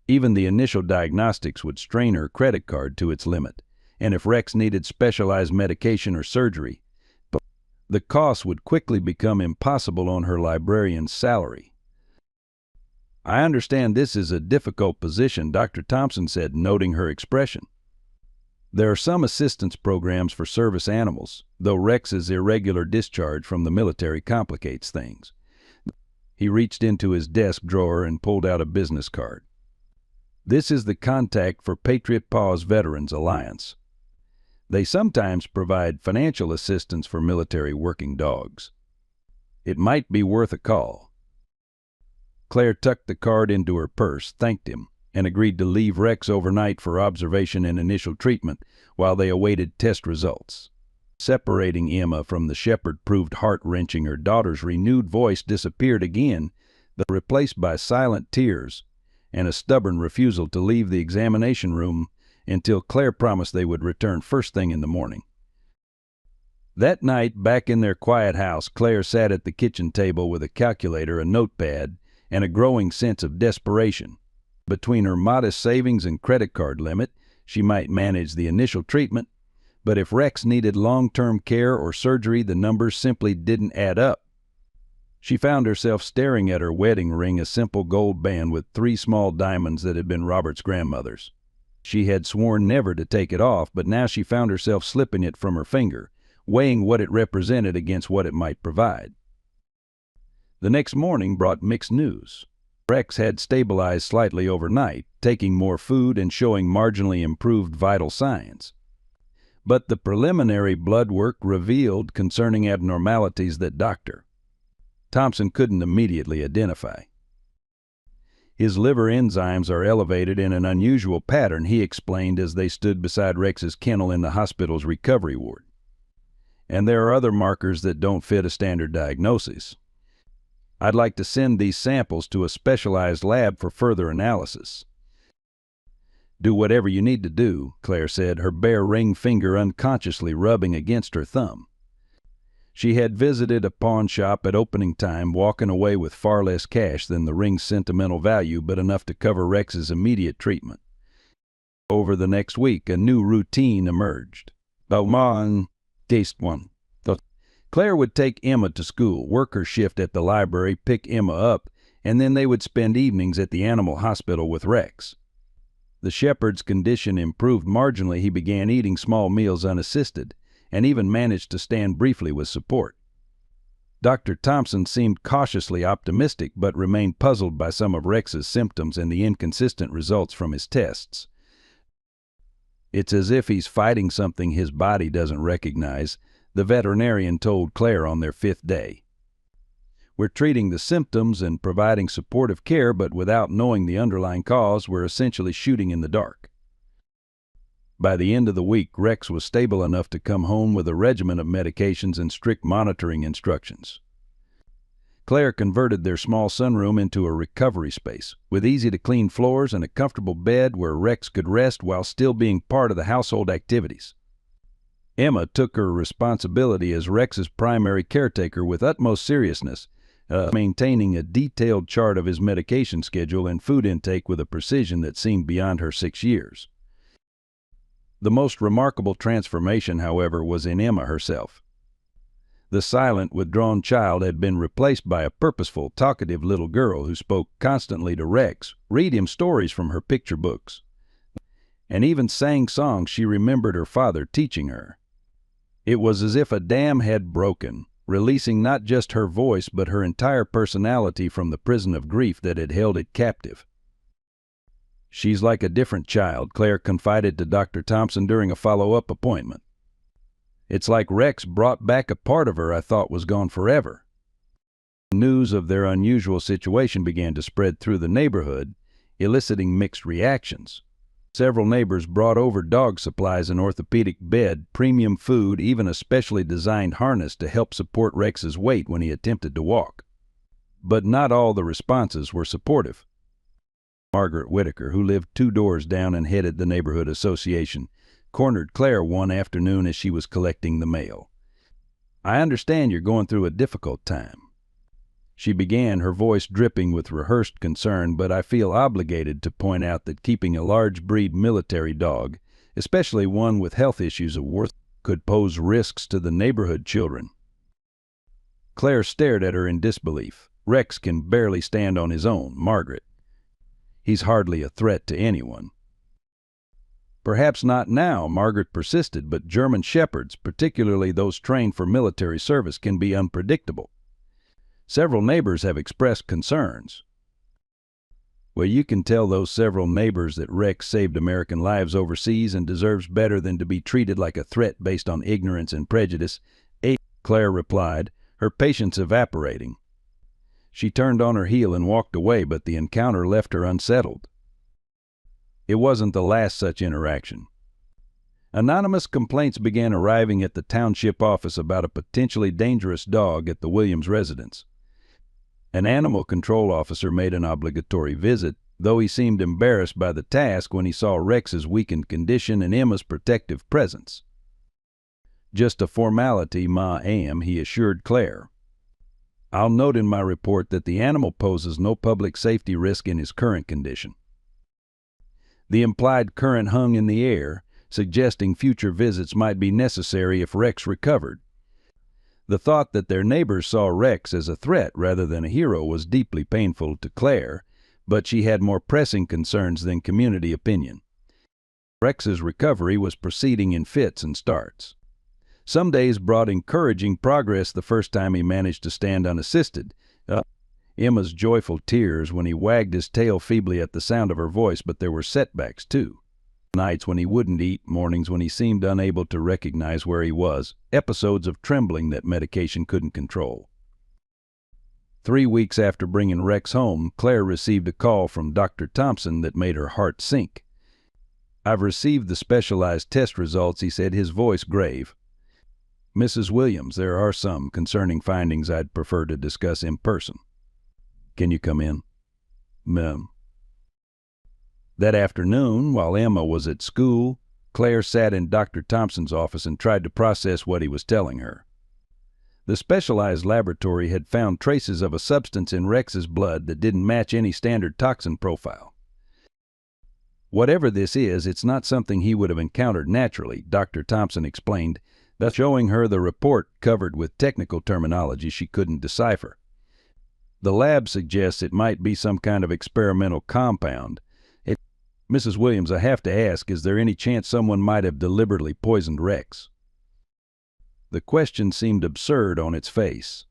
Even the initial diagnostics would strain her credit card to its limit, and if Rex needed specialized medication or surgery, the cost would quickly become impossible on her librarian's salary. "I understand this is a difficult position," Dr. Thompson said, noting her expression. "There are some assistance programs for service animals, though Rex's irregular discharge from the military complicates things." He reached into his desk drawer and pulled out a business card. "This is the contact for Patriot Paws Veterans Alliance. They sometimes provide financial assistance for military working dogs. It might be worth a call." Claire tucked the card into her purse, thanked him, and agreed to leave Rex overnight for observation and initial treatment while they awaited test results. Separating Emma from the shepherd proved heart-wrenching. Her daughter's renewed voice disappeared again, though replaced by silent tears and a stubborn refusal to leave the examination room until Claire promised they would return first thing in the morning. That night, back in their quiet house, Claire sat at the kitchen table with a calculator, a notepad, and a growing sense of desperation. Between her modest savings and credit card limit, she might manage the initial treatment, but if Rex needed long-term care or surgery, the numbers simply didn't add up. She found herself staring at her wedding ring, a simple gold band with 3 small diamonds that had been Robert's grandmother's. She had sworn never to take it off, but now she found herself slipping it from her finger, weighing what it represented against what it might provide. The next morning brought mixed news. Rex had stabilized slightly overnight, taking more food and showing marginally improved vital signs. But the preliminary blood work revealed concerning abnormalities that Dr. Thompson couldn't immediately identify. "His liver enzymes are elevated in an unusual pattern," he explained as they stood beside Rex's kennel in the hospital's recovery ward. "And there are other markers that don't fit a standard diagnosis. I'd like to send these samples to a specialized lab for further analysis. Do whatever you need to do, Claire said, her bare ring finger unconsciously rubbing against her thumb. She had visited a pawn shop at opening time, walking away with far less cash than the ring's sentimental value, but enough to cover Rex's immediate treatment. Over the next week, a new routine emerged. Claire would take Emma to school, work her shift at the library, pick Emma up, and then they would spend evenings at the animal hospital with Rex. The shepherd's condition improved marginally. He began eating small meals unassisted, and even managed to stand briefly with support. Dr. Thompson seemed cautiously optimistic, but remained puzzled by some of Rex's symptoms and the inconsistent results from his tests. It's as if he's fighting something his body doesn't recognize, the veterinarian told Claire on their 5th day. We're treating the symptoms and providing supportive care, but without knowing the underlying cause, we're essentially shooting in the dark. By the end of the week, Rex was stable enough to come home with a regimen of medications and strict monitoring instructions. Claire converted their small sunroom into a recovery space, with easy-to-clean floors and a comfortable bed where Rex could rest while still being part of the household activities. Emma took her responsibility as Rex's primary caretaker with utmost seriousness, maintaining a detailed chart of his medication schedule and food intake with a precision that seemed beyond her 6 years. The most remarkable transformation, however, was in Emma herself. The silent, withdrawn child had been replaced by a purposeful, talkative little girl who spoke constantly to Rex, read him stories from her picture books, and even sang songs she remembered her father teaching her. It was as if a dam had broken, releasing not just her voice but her entire personality from the prison of grief that had held it captive. She's like a different child, Claire confided to Dr. Thompson during a follow-up appointment. It's like Rex brought back a part of her I thought was gone forever. News of their unusual situation began to spread through the neighborhood, eliciting mixed reactions. Several neighbors brought over dog supplies, an orthopedic bed, premium food, even a specially designed harness to help support Rex's weight when he attempted to walk. But not all the responses were supportive. Margaret Whitaker, who lived 2 doors down and headed the neighborhood association, cornered Claire one afternoon as she was collecting the mail. "I understand you're going through a difficult time," she began, her voice dripping with rehearsed concern, "but I feel obligated to point out that keeping a large breed military dog, especially one with health issues of worth, could pose risks to the neighborhood children." Claire stared at her in disbelief. "Rex can barely stand on his own, Margaret. He's hardly a threat to anyone." "Perhaps not now," Margaret persisted, "but German shepherds, particularly those trained for military service, can be unpredictable. Several neighbors have expressed concerns." "Well, you can tell those several neighbors that Rex saved American lives overseas and deserves better than to be treated like a threat based on ignorance and prejudice," Claire replied, her patience evaporating. She turned on her heel and walked away, but the encounter left her unsettled. It wasn't the last such interaction. Anonymous complaints began arriving at the township office about a potentially dangerous dog at the Williams residence. An animal control officer made an obligatory visit, though he seemed embarrassed by the task when he saw Rex's weakened condition and Emma's protective presence. "Just a formality, ma'am," he assured Claire. "I'll note in my report that the animal poses no public safety risk in his current condition." The implied current hung in the air, suggesting future visits might be necessary if Rex recovered. The thought that their neighbors saw Rex as a threat rather than a hero was deeply painful to Claire, but she had more pressing concerns than community opinion. Rex's recovery was proceeding in fits and starts. Some days brought encouraging progress the first time he managed to stand unassisted. Emma's joyful tears when he wagged his tail feebly at the sound of her voice, but there were setbacks too. Nights when he wouldn't eat, mornings when he seemed unable to recognize where he was, episodes of trembling that medication couldn't control. 3 weeks after bringing Rex home, Claire received a call from Dr. Thompson that made her heart sink. "I've received the specialized test results," he said, his voice grave. "Mrs. Williams, there are some concerning findings I'd prefer to discuss in person." Can you come in? Ma'am. That afternoon, while Emma was at school, Claire sat in Dr. Thompson's office and tried to process what he was telling her. The specialized laboratory had found traces of a substance in Rex's blood that didn't match any standard toxin profile. Whatever this is, it's not something he would have encountered naturally, Dr. Thompson explained, thus showing her the report covered with technical terminology she couldn't decipher. The lab suggests it might be some kind of experimental compound. Mrs. Williams, I have to ask, is there any chance someone might have deliberately poisoned Rex? The question seemed absurd on its face.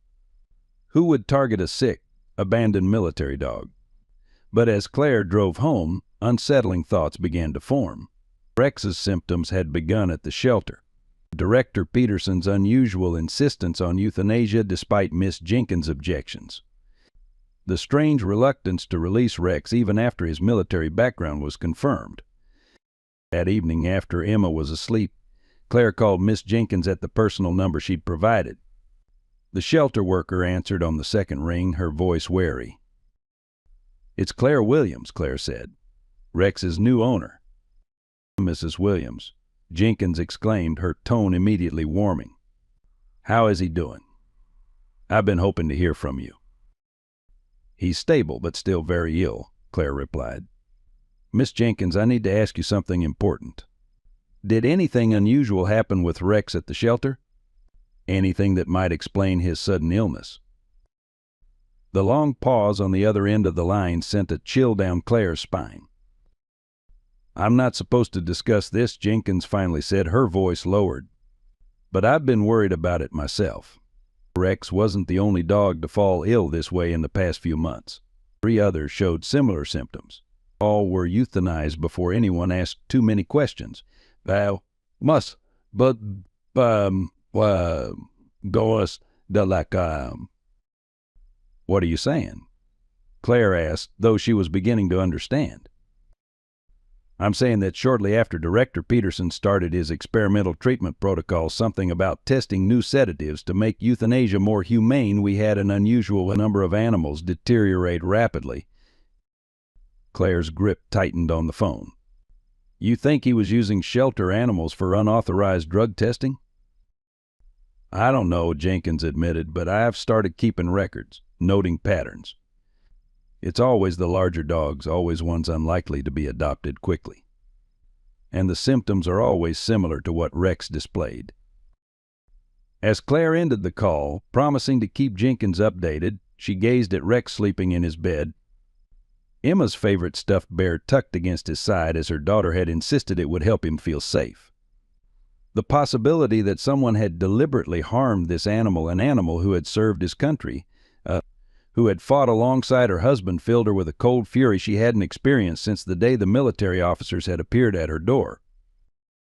Who would target a sick, abandoned military dog? But as Claire drove home, unsettling thoughts began to form. Rex's symptoms had begun at the shelter. Director Peterson's unusual insistence on euthanasia despite Miss Jenkins' objections. The strange reluctance to release Rex even after his military background was confirmed. That evening, after Emma was asleep, Claire called Miss Jenkins at the personal number she'd provided. The shelter worker answered on the second ring, her voice wary. "It's Claire Williams," Claire said. "Rex's new owner." "Mrs. Williams," Jenkins exclaimed, her tone immediately warming. "How is he doing? I've been hoping to hear from you." "He's stable, but still very ill," Claire replied. "Miss Jenkins, I need to ask you something important. Did anything unusual happen with Rex at the shelter? Anything that might explain his sudden illness?" The long pause on the other end of the line sent a chill down Claire's spine. "I'm not supposed to discuss this," Jenkins finally said, her voice lowered. "But I've been worried about it myself. Rex wasn't the only dog to fall ill this way in the past few months. 3 others showed similar symptoms. All were euthanized before anyone asked too many questions. Goes de like, What are you saying?" Claire asked, though she was beginning to understand. "I'm saying that shortly after Director Peterson started his experimental treatment protocol, something about testing new sedatives to make euthanasia more humane, we had an unusual number of animals deteriorate rapidly." Claire's grip tightened on the phone. "You think he was using shelter animals for unauthorized drug testing?" "I don't know," Jenkins admitted, "but I've started keeping records, noting patterns. It's always the larger dogs, always ones unlikely to be adopted quickly. And the symptoms are always similar to what Rex displayed." As Claire ended the call, promising to keep Jenkins updated, she gazed at Rex sleeping in his bed. Emma's favorite stuffed bear tucked against his side as her daughter had insisted it would help him feel safe. The possibility that someone had deliberately harmed this animal, an animal who had served his country, who had fought alongside her husband, filled her with a cold fury she hadn't experienced since the day the military officers had appeared at her door.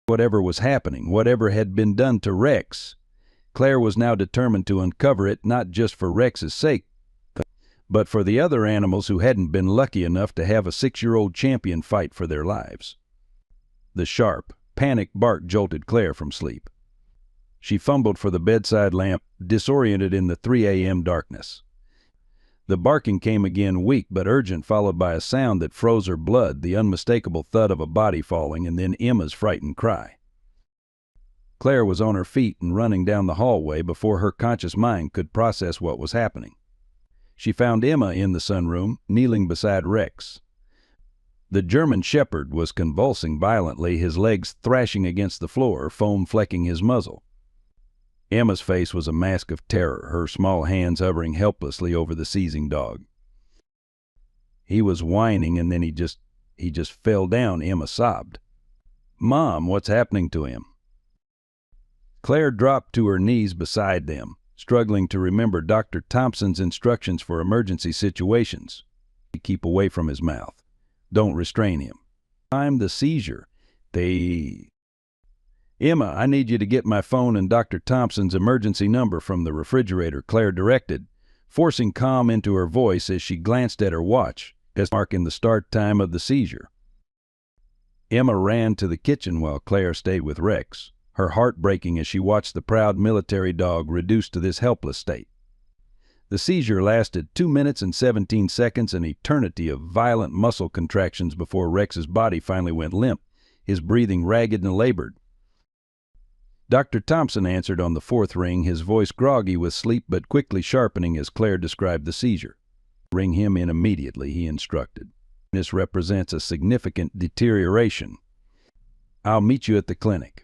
Whatever was happening, whatever had been done to Rex, Claire was now determined to uncover it, not just for Rex's sake, but for the other animals who hadn't been lucky enough to have a 6-year-old champion fight for their lives. The sharp, panicked bark jolted Claire from sleep. She fumbled for the bedside lamp, disoriented in the 3 a.m. darkness. The barking came again, weak but urgent, followed by a sound that froze her blood, the unmistakable thud of a body falling, and then Emma's frightened cry. Claire was on her feet and running down the hallway before her conscious mind could process what was happening. She found Emma in the sunroom, kneeling beside Rex. The German Shepherd was convulsing violently, his legs thrashing against the floor, foam flecking his muzzle. Emma's face was a mask of terror, her small hands hovering helplessly over the seizing dog. "He was whining, and then he just fell down," Emma sobbed. "Mom, what's happening to him?" Claire dropped to her knees beside them, struggling to remember Dr. Thompson's instructions for emergency situations. "Keep away from his mouth. Don't restrain him. Time the seizure. Emma, I need you to get my phone and Dr. Thompson's emergency number from the refrigerator," Claire directed, forcing calm into her voice as she glanced at her watch, marking the start time of the seizure. Emma ran to the kitchen while Claire stayed with Rex, her heart breaking as she watched the proud military dog reduced to this helpless state. The seizure lasted 2 minutes and 17 seconds, an eternity of violent muscle contractions before Rex's body finally went limp, his breathing ragged and labored. Dr. Thompson answered on the fourth ring, his voice groggy with sleep but quickly sharpening as Claire described the seizure. "Ring him in immediately," he instructed. "This represents a significant deterioration. I'll meet you at the clinic."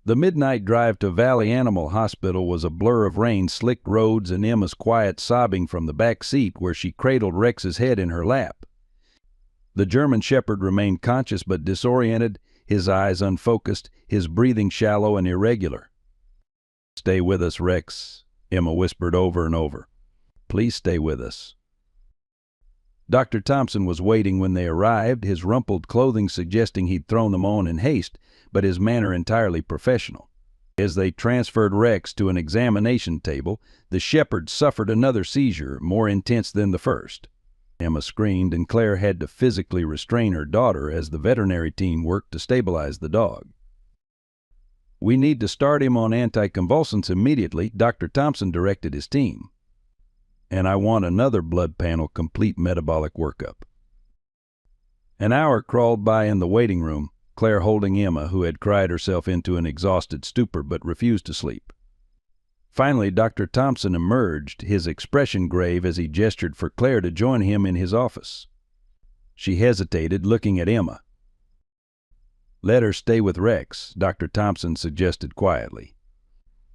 The midnight drive to Valley Animal Hospital was a blur of rain, slick roads, and Emma's quiet sobbing from the back seat where she cradled Rex's head in her lap. The German Shepherd remained conscious but disoriented, his eyes unfocused, his breathing shallow and irregular. "Stay with us, Rex," Emma whispered over and over. "Please stay with us." Dr. Thompson was waiting when they arrived, his rumpled clothing suggesting he'd thrown them on in haste, but his manner entirely professional. As they transferred Rex to an examination table, the shepherd suffered another seizure, more intense than the first. Emma screamed, and Claire had to physically restrain her daughter as the veterinary team worked to stabilize the dog. "We need to start him on anticonvulsants immediately," Dr. Thompson directed his team. "And I want another blood panel complete metabolic workup." An hour crawled by in the waiting room, Claire holding Emma, who had cried herself into an exhausted stupor but refused to sleep. Finally, Dr. Thompson emerged, his expression grave as he gestured for Claire to join him in his office. She hesitated, looking at Emma. "Let her stay with Rex," Dr. Thompson suggested quietly.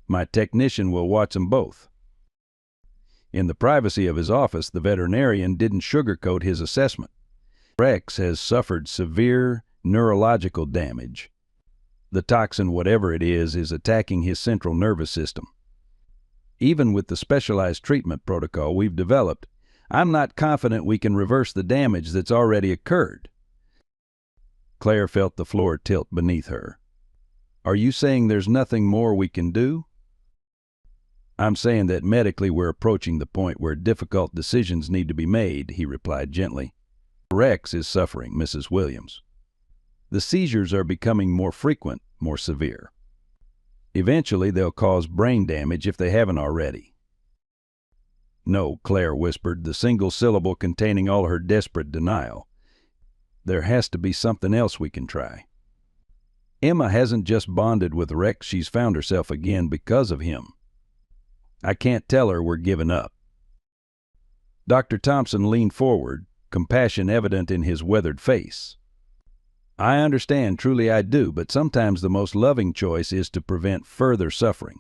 "My technician will watch them both." In the privacy of his office, the veterinarian didn't sugarcoat his assessment. "Rex has suffered severe neurological damage. The toxin, whatever it is attacking his central nervous system. Even with the specialized treatment protocol we've developed, I'm not confident we can reverse the damage that's already occurred." Claire felt the floor tilt beneath her. "Are you saying there's nothing more we can do?" "I'm saying that medically we're approaching the point where difficult decisions need to be made," he replied gently. "Rex is suffering, Mrs. Williams. The seizures are becoming more frequent, more severe. Eventually they'll cause brain damage if they haven't already." "No," Claire whispered, the single syllable containing all her desperate denial. "There has to be something else we can try. Emma hasn't just bonded with Rex, she's found herself again because of him. I can't tell her we're giving up." Dr. Thompson leaned forward, compassion evident in his weathered face. "I understand, truly I do, but sometimes the most loving choice is to prevent further suffering."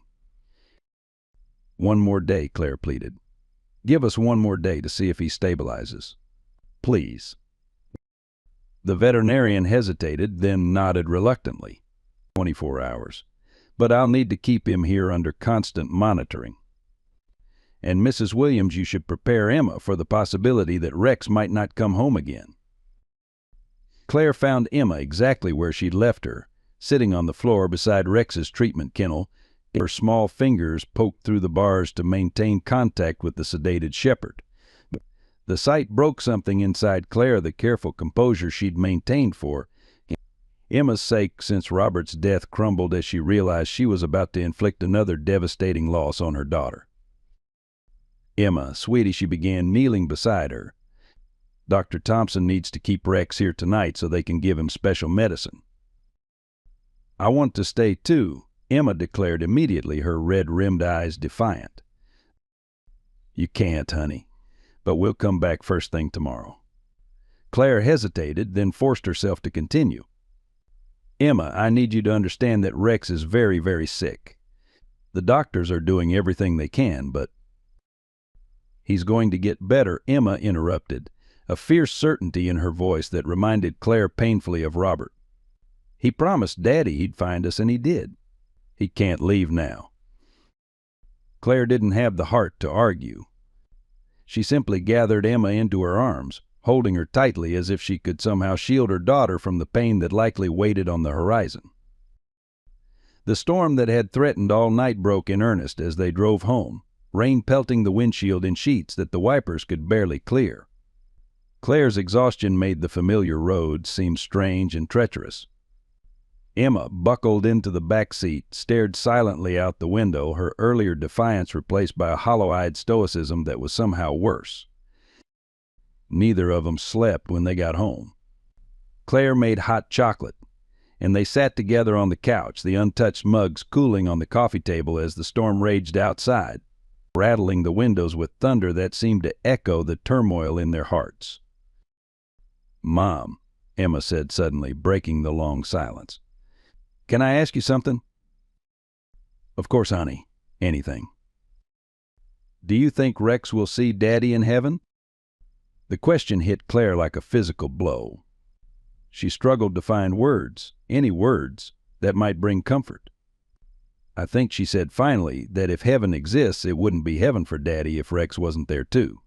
"One more day," Claire pleaded. "Give us one more day to see if he stabilizes. Please." The veterinarian hesitated, then nodded reluctantly. 24 hours. But I'll need to keep him here under constant monitoring. And Mrs. Williams, you should prepare Emma for the possibility that Rex might not come home again." Claire found Emma exactly where she'd left her, sitting on the floor beside Rex's treatment kennel, her small fingers poked through the bars to maintain contact with the sedated shepherd. The sight broke something inside Claire, the careful composure she'd maintained for Emma's sake since Robert's death crumbled as she realized she was about to inflict another devastating loss on her daughter. "Emma, sweetie," she began, kneeling beside her. "Dr. Thompson needs to keep Rex here tonight so they can give him special medicine." "I want to stay too," Emma declared immediately, her red-rimmed eyes defiant. "You can't, honey, but we'll come back first thing tomorrow." Claire hesitated, then forced herself to continue. "Emma, I need you to understand that Rex is very, very sick. The doctors are doing everything they can, but—" "He's going to get better," Emma interrupted, a fierce certainty in her voice that reminded Claire painfully of Robert. "He promised Daddy he'd find us, and he did. He can't leave now." Claire didn't have the heart to argue. She simply gathered Emma into her arms, holding her tightly as if she could somehow shield her daughter from the pain that likely waited on the horizon. The storm that had threatened all night broke in earnest as they drove home, rain pelting the windshield in sheets that the wipers could barely clear. Claire's exhaustion made the familiar roads seem strange and treacherous. Emma buckled into the back seat, stared silently out the window, her earlier defiance replaced by a hollow-eyed stoicism that was somehow worse. Neither of them slept when they got home. Claire made hot chocolate, and they sat together on the couch, the untouched mugs cooling on the coffee table as the storm raged outside, rattling the windows with thunder that seemed to echo the turmoil in their hearts. "Mom," Emma said suddenly, breaking the long silence. "Can I ask you something?" "Of course, honey. Anything." "Do you think Rex will see Daddy in heaven?" The question hit Claire like a physical blow. She struggled to find words, any words, that might bring comfort. "I think," she said finally, "that if heaven exists, it wouldn't be heaven for Daddy if Rex wasn't there too."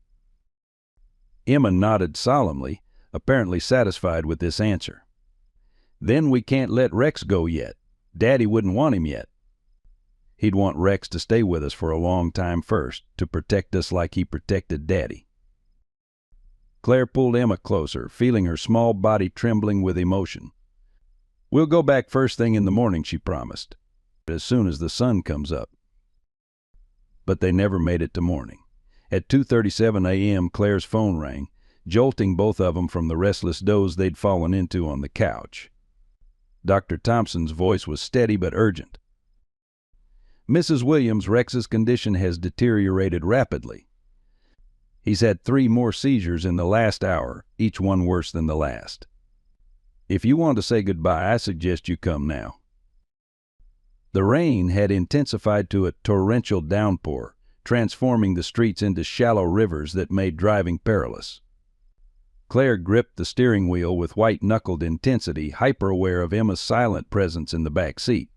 Emma nodded solemnly, apparently satisfied with this answer. "Then we can't let Rex go yet. Daddy wouldn't want him yet. He'd want Rex to stay with us for a long time first, to protect us like he protected Daddy." Claire pulled Emma closer, feeling her small body trembling with emotion. "We'll go back first thing in the morning," she promised, "as soon as the sun comes up." But they never made it to morning. At 2:37 a.m., Claire's phone rang, jolting both of them from the restless doze they'd fallen into on the couch. Dr. Thompson's voice was steady but urgent. "Mrs. Williams, Rex's condition has deteriorated rapidly. He's had 3 more seizures in the last hour, each one worse than the last. If you want to say goodbye, I suggest you come now." The rain had intensified to a torrential downpour, transforming the streets into shallow rivers that made driving perilous. Claire gripped the steering wheel with white-knuckled intensity, hyper-aware of Emma's silent presence in the back seat.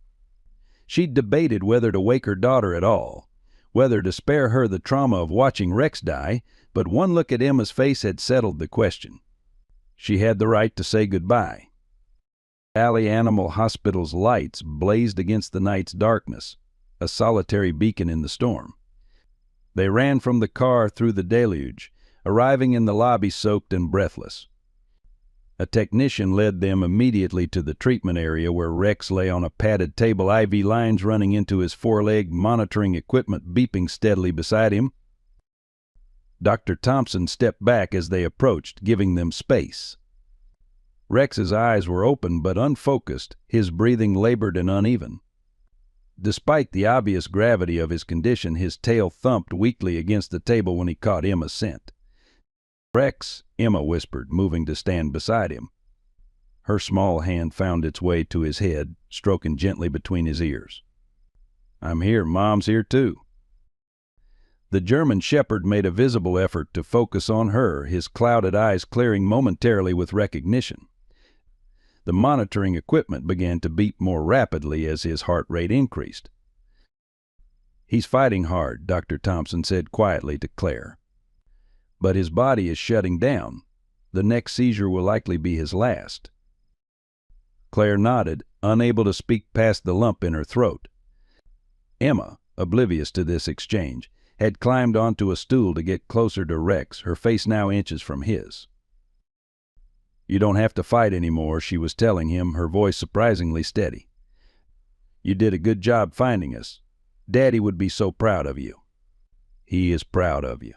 She'd debated whether to wake her daughter at all, whether to spare her the trauma of watching Rex die, but one look at Emma's face had settled the question. She had the right to say goodbye. Valley Animal Hospital's lights blazed against the night's darkness, a solitary beacon in the storm. They ran from the car through the deluge, arriving in the lobby soaked and breathless. A technician led them immediately to the treatment area where Rex lay on a padded table, IV lines running into his foreleg, monitoring equipment beeping steadily beside him. Dr. Thompson stepped back as they approached, giving them space. Rex's eyes were open but unfocused, his breathing labored and uneven. Despite the obvious gravity of his condition, his tail thumped weakly against the table when he caught Emma's scent. "Rex," Emma whispered, moving to stand beside him. Her small hand found its way to his head, stroking gently between his ears. "I'm here. Mom's here too." The German shepherd made a visible effort to focus on her, his clouded eyes clearing momentarily with recognition. The monitoring equipment began to beat more rapidly as his heart rate increased. "He's fighting hard," Dr. Thompson said quietly to Claire. "But his body is shutting down. The next seizure will likely be his last." Claire nodded, unable to speak past the lump in her throat. Emma, oblivious to this exchange, had climbed onto a stool to get closer to Rex, her face now inches from his. "You don't have to fight anymore," she was telling him, her voice surprisingly steady. "You did a good job finding us. Daddy would be so proud of you." "He is proud of you."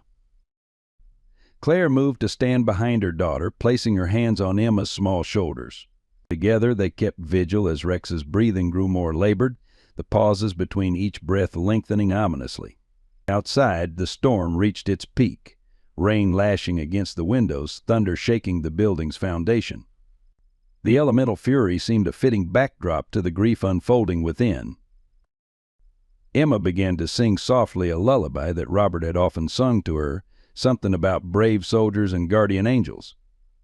Claire moved to stand behind her daughter, placing her hands on Emma's small shoulders. Together they kept vigil as Rex's breathing grew more labored, the pauses between each breath lengthening ominously. Outside, the storm reached its peak, rain lashing against the windows, thunder shaking the building's foundation. The elemental fury seemed a fitting backdrop to the grief unfolding within. Emma began to sing softly a lullaby that Robert had often sung to her, something about brave soldiers and guardian angels.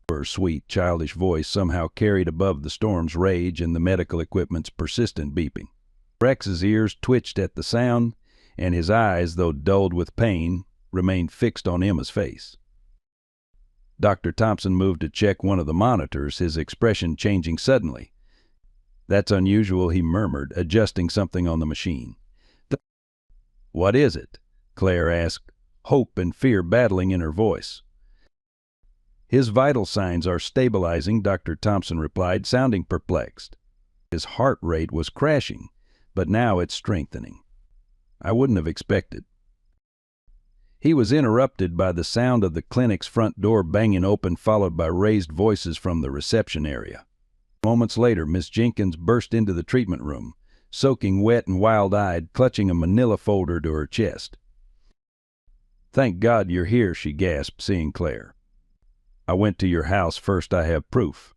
Her sweet, childish voice somehow carried above the storm's rage and the medical equipment's persistent beeping. Rex's ears twitched at the sound, and his eyes, though dulled with pain, remained fixed on Emma's face. Dr. Thompson moved to check one of the monitors, his expression changing suddenly. "That's unusual," he murmured, adjusting something on the machine. "What is it?" Claire asked, hope and fear battling in her voice. "His vital signs are stabilizing," Dr. Thompson replied, sounding perplexed. His heart rate was crashing, but now it's strengthening. I wouldn't have expected. He was interrupted by the sound of the clinic's front door banging open, followed by raised voices from the reception area. Moments later, Miss Jenkins burst into the treatment room, soaking wet and wild-eyed, clutching a manila folder to her chest. "Thank God you're here," she gasped, seeing Claire. "I went to your house first. I have proof."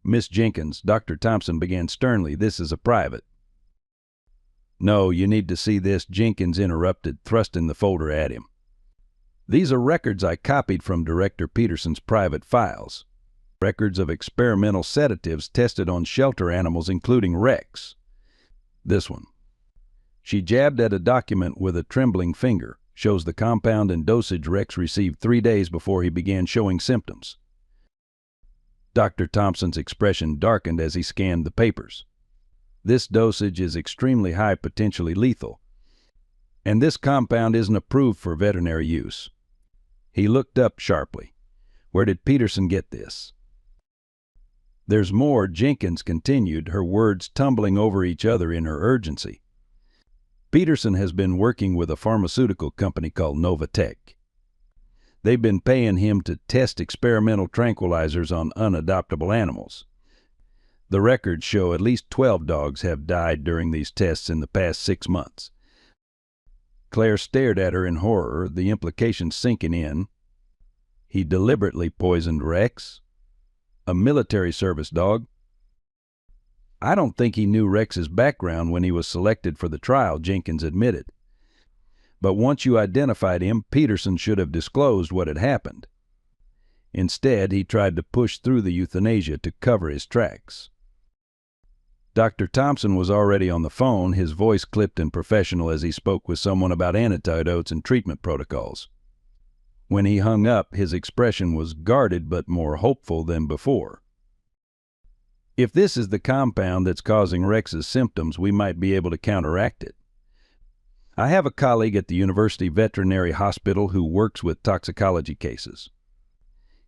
"Miss Jenkins," Dr. Thompson began sternly, "this is a private." "No, you need to see this," Jenkins interrupted, thrusting the folder at him. "These are records I copied from Director Peterson's private files. Records of experimental sedatives tested on shelter animals, including Rex. This one." She jabbed at a document with a trembling finger. "Shows the compound and dosage Rex received 3 days before he began showing symptoms." Dr. Thompson's expression darkened as he scanned the papers. "This dosage is extremely high, potentially lethal. And this compound isn't approved for veterinary use." He looked up sharply. "Where did Peterson get this?" "There's more," Jenkins continued, her words tumbling over each other in her urgency. "Peterson has been working with a pharmaceutical company called Novatech. They've been paying him to test experimental tranquilizers on unadoptable animals. The records show at least 12 dogs have died during these tests in the past 6 months. Claire stared at her in horror, the implications sinking in. He deliberately poisoned Rex? A military service dog? "I don't think he knew Rex's background when he was selected for the trial," Jenkins admitted. "But once you identified him, Peterson should have disclosed what had happened. Instead, he tried to push through the euthanasia to cover his tracks." Dr. Thompson was already on the phone, his voice clipped and professional as he spoke with someone about antidotes and treatment protocols. When he hung up, his expression was guarded but more hopeful than before. "If this is the compound that's causing Rex's symptoms, we might be able to counteract it. I have a colleague at the University Veterinary Hospital who works with toxicology cases.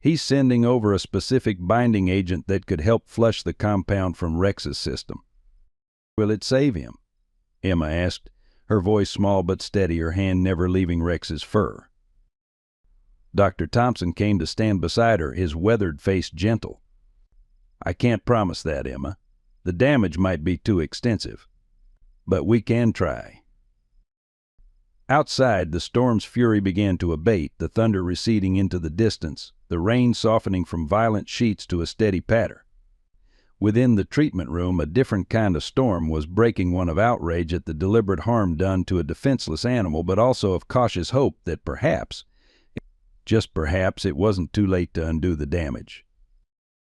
He's sending over a specific binding agent that could help flush the compound from Rex's system." "Will it save him?" Emma asked, her voice small but steady, her hand never leaving Rex's fur. Dr. Thompson came to stand beside her, his weathered face gentle. "I can't promise that, Emma. The damage might be too extensive. But we can try." Outside, the storm's fury began to abate, the thunder receding into the distance, the rain softening from violent sheets to a steady patter. Within the treatment room, a different kind of storm was breaking, one of outrage at the deliberate harm done to a defenseless animal, but also of cautious hope that perhaps, just perhaps, it wasn't too late to undo the damage.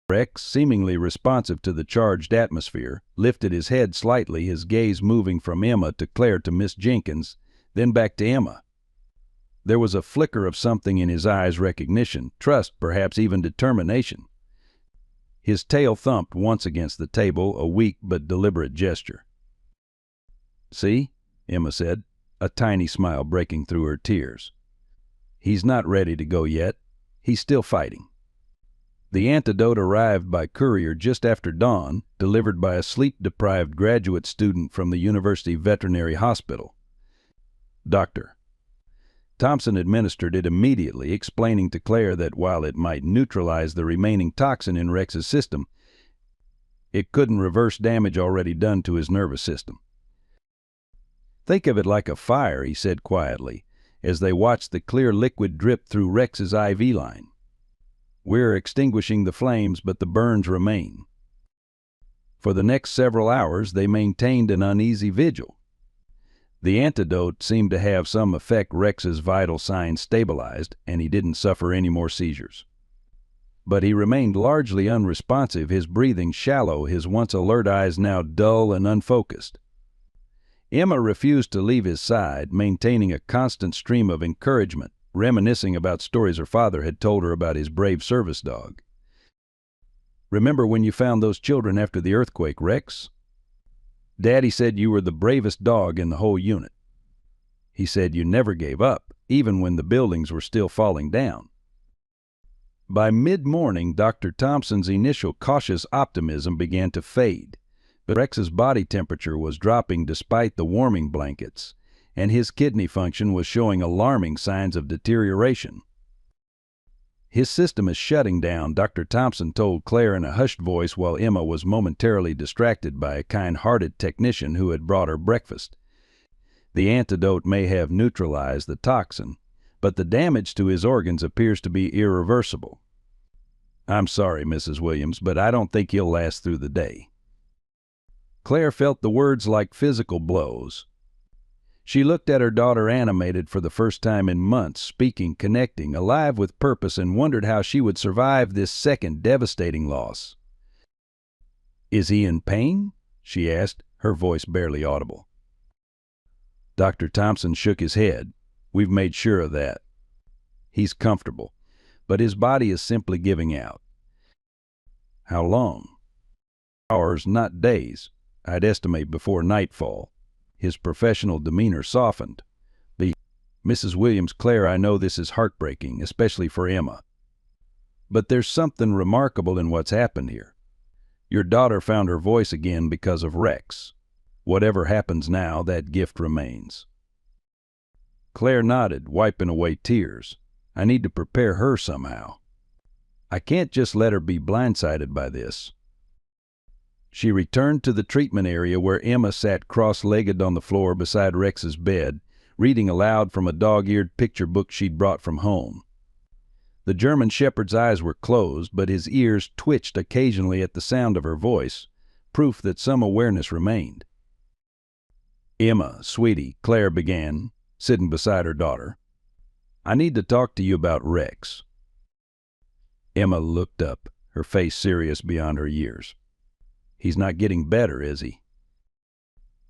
Rex, seemingly responsive to the charged atmosphere, lifted his head slightly, his gaze moving from Emma to Claire to Miss Jenkins, then back to Emma. There was a flicker of something in his eyes, recognition, trust, perhaps even determination. His tail thumped once against the table, a weak but deliberate gesture. "See?" Emma said, a tiny smile breaking through her tears. "He's not ready to go yet. He's still fighting." The antidote arrived by courier just after dawn, delivered by a sleep-deprived graduate student from the University Veterinary Hospital. "Doctor." Thompson administered it immediately, explaining to Claire that while it might neutralize the remaining toxin in Rex's system, it couldn't reverse damage already done to his nervous system. "Think of it like a fire," he said quietly, as they watched the clear liquid drip through Rex's IV line. "We're extinguishing the flames, but the burns remain." For the next several hours, they maintained an uneasy vigil. The antidote seemed to have some effect. Rex's vital signs stabilized, and he didn't suffer any more seizures. But he remained largely unresponsive, his breathing shallow, his once alert eyes now dull and unfocused. Emma refused to leave his side, maintaining a constant stream of encouragement, reminiscing about stories her father had told her about his brave service dog. "Remember when you found those children after the earthquake, Rex? Daddy said you were the bravest dog in the whole unit. He said you never gave up, even when the buildings were still falling down." By mid-morning, Dr. Thompson's initial cautious optimism began to fade, but Rex's body temperature was dropping despite the warming blankets, and his kidney function was showing alarming signs of deterioration. "His system is shutting down," Dr. Thompson told Claire in a hushed voice while Emma was momentarily distracted by a kind-hearted technician who had brought her breakfast. "The antidote may have neutralized the toxin, but the damage to his organs appears to be irreversible. I'm sorry, Mrs. Williams, but I don't think he'll last through the day." Claire felt the words like physical blows. She looked at her daughter animated for the first time in months, speaking, connecting, alive with purpose, and wondered how she would survive this second devastating loss. "Is he in pain?" she asked, her voice barely audible. Dr. Thompson shook his head. "We've made sure of that. He's comfortable, but his body is simply giving out." "How long?" "Hours, not days. I'd estimate before nightfall." His professional demeanor softened. "Mrs. Williams, Claire, I know this is heartbreaking, especially for Emma. But there's something remarkable in what's happened here. Your daughter found her voice again because of Rex. Whatever happens now, that gift remains." Claire nodded, wiping away tears. "I need to prepare her somehow. I can't just let her be blindsided by this." She returned to the treatment area where Emma sat cross-legged on the floor beside Rex's bed, reading aloud from a dog-eared picture book she'd brought from home. The German Shepherd's eyes were closed, but his ears twitched occasionally at the sound of her voice, proof that some awareness remained. "Emma, sweetie," Claire began, sitting beside her daughter, "I need to talk to you about Rex." Emma looked up, her face serious beyond her years. "He's not getting better, is he?"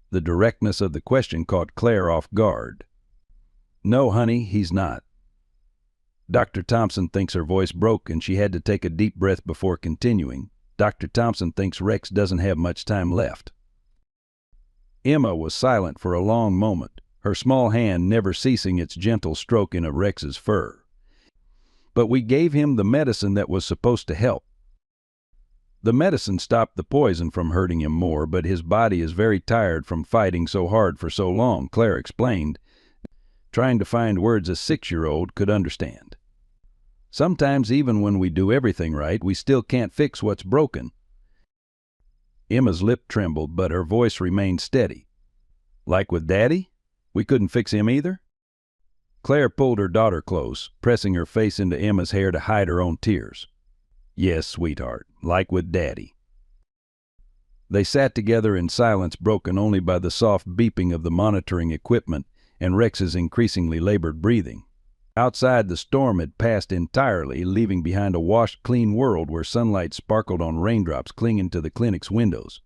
The directness of the question caught Claire off guard. "No, honey, he's not." Dr. Thompson thinks her voice broke and she had to take a deep breath before continuing. "Dr. Thompson thinks Rex doesn't have much time left." Emma was silent for a long moment, her small hand never ceasing its gentle stroking of Rex's fur. "But we gave him the medicine that was supposed to help. The medicine stopped the poison from hurting him more, but his body is very tired from fighting so hard for so long," Claire explained, trying to find words a 6-year-old could understand. "Sometimes even when we do everything right, we still can't fix what's broken." Emma's lip trembled, but her voice remained steady. "Like with Daddy? We couldn't fix him either?" Claire pulled her daughter close, pressing her face into Emma's hair to hide her own tears. "Yes, sweetheart, like with Daddy." They sat together in silence broken only by the soft beeping of the monitoring equipment and Rex's increasingly labored breathing. Outside, the storm had passed entirely, leaving behind a washed, clean world where sunlight sparkled on raindrops clinging to the clinic's windows.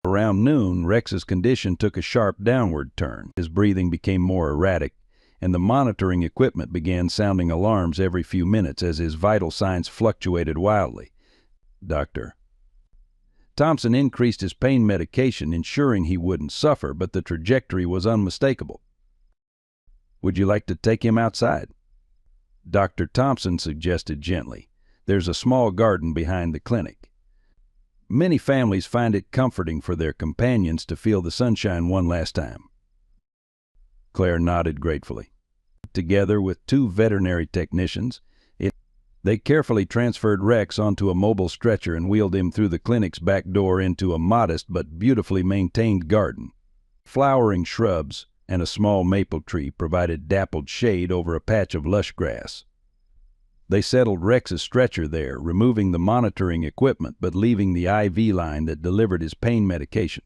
Around noon, Rex's condition took a sharp downward turn. His breathing became more erratic, and the monitoring equipment began sounding alarms every few minutes as his vital signs fluctuated wildly. Dr. Thompson increased his pain medication, ensuring he wouldn't suffer, but the trajectory was unmistakable. "Would you like to take him outside?" Dr. Thompson suggested gently. "There's a small garden behind the clinic. Many families find it comforting for their companions to feel the sunshine one last time." Claire nodded gratefully. Together with 2 veterinary technicians, they carefully transferred Rex onto a mobile stretcher and wheeled him through the clinic's back door into a modest but beautifully maintained garden. Flowering shrubs and a small maple tree provided dappled shade over a patch of lush grass. They settled Rex's stretcher there, removing the monitoring equipment but leaving the IV line that delivered his pain medication.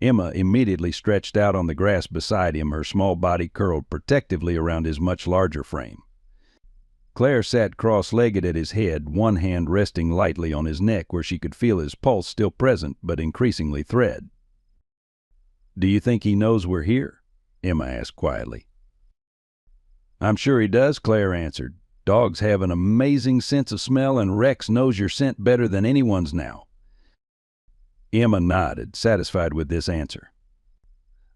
Emma immediately stretched out on the grass beside him, her small body curled protectively around his much larger frame. Claire sat cross-legged at his head, one hand resting lightly on his neck where she could feel his pulse still present but increasingly thread. "Do you think he knows we're here?" Emma asked quietly. "I'm sure he does," Claire answered. "Dogs have an amazing sense of smell, and Rex knows your scent better than anyone's now." Emma nodded, satisfied with this answer.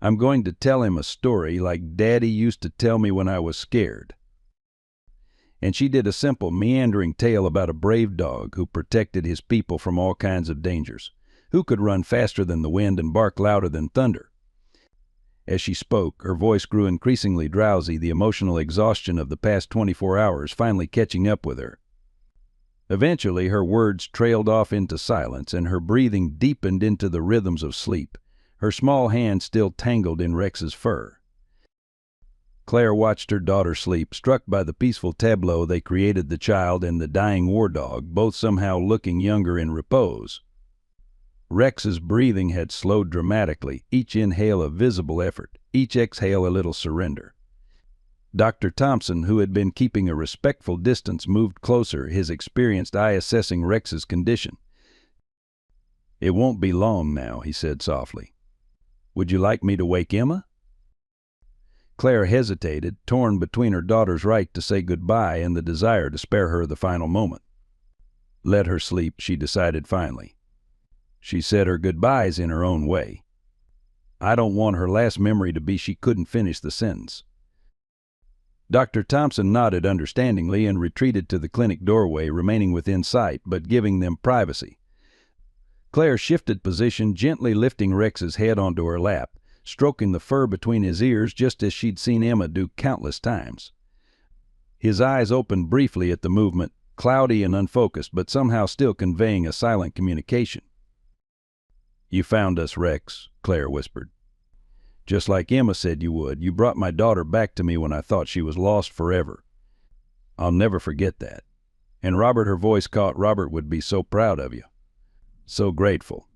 "I'm going to tell him a story like Daddy used to tell me when I was scared." and she did a simple, meandering tale about a brave dog who protected his people from all kinds of dangers, who could run faster than the wind and bark louder than thunder. As she spoke, her voice grew increasingly drowsy, the emotional exhaustion of the past 24 hours finally catching up with her. Eventually, her words trailed off into silence, and her breathing deepened into the rhythms of sleep, her small hand still tangled in Rex's fur. Claire watched her daughter sleep, struck by the peaceful tableau they created, the child and the dying war dog, both somehow looking younger in repose. Rex's breathing had slowed dramatically, each inhale a visible effort, each exhale a little surrender. Dr. Thompson, who had been keeping a respectful distance, moved closer, his experienced eye assessing Rex's condition. "It won't be long now," he said softly. "Would you like me to wake Emma?" Claire hesitated, torn between her daughter's right to say goodbye and the desire to spare her the final moment. "Let her sleep," she decided finally. She said her goodbyes in her own way. "I don't want her last memory to be she couldn't finish the sentence." Dr. Thompson nodded understandingly and retreated to the clinic doorway, remaining within sight, but giving them privacy. Claire shifted position, gently lifting Rex's head onto her lap, stroking the fur between his ears just as she'd seen Emma do countless times. His eyes opened briefly at the movement, cloudy and unfocused, but somehow still conveying a silent communication. "You found us, Rex," Claire whispered. "Just like Emma said you would. You brought my daughter back to me when I thought she was lost forever. I'll never forget that. And Robert," her voice caught, "Robert would be so proud of you. So grateful."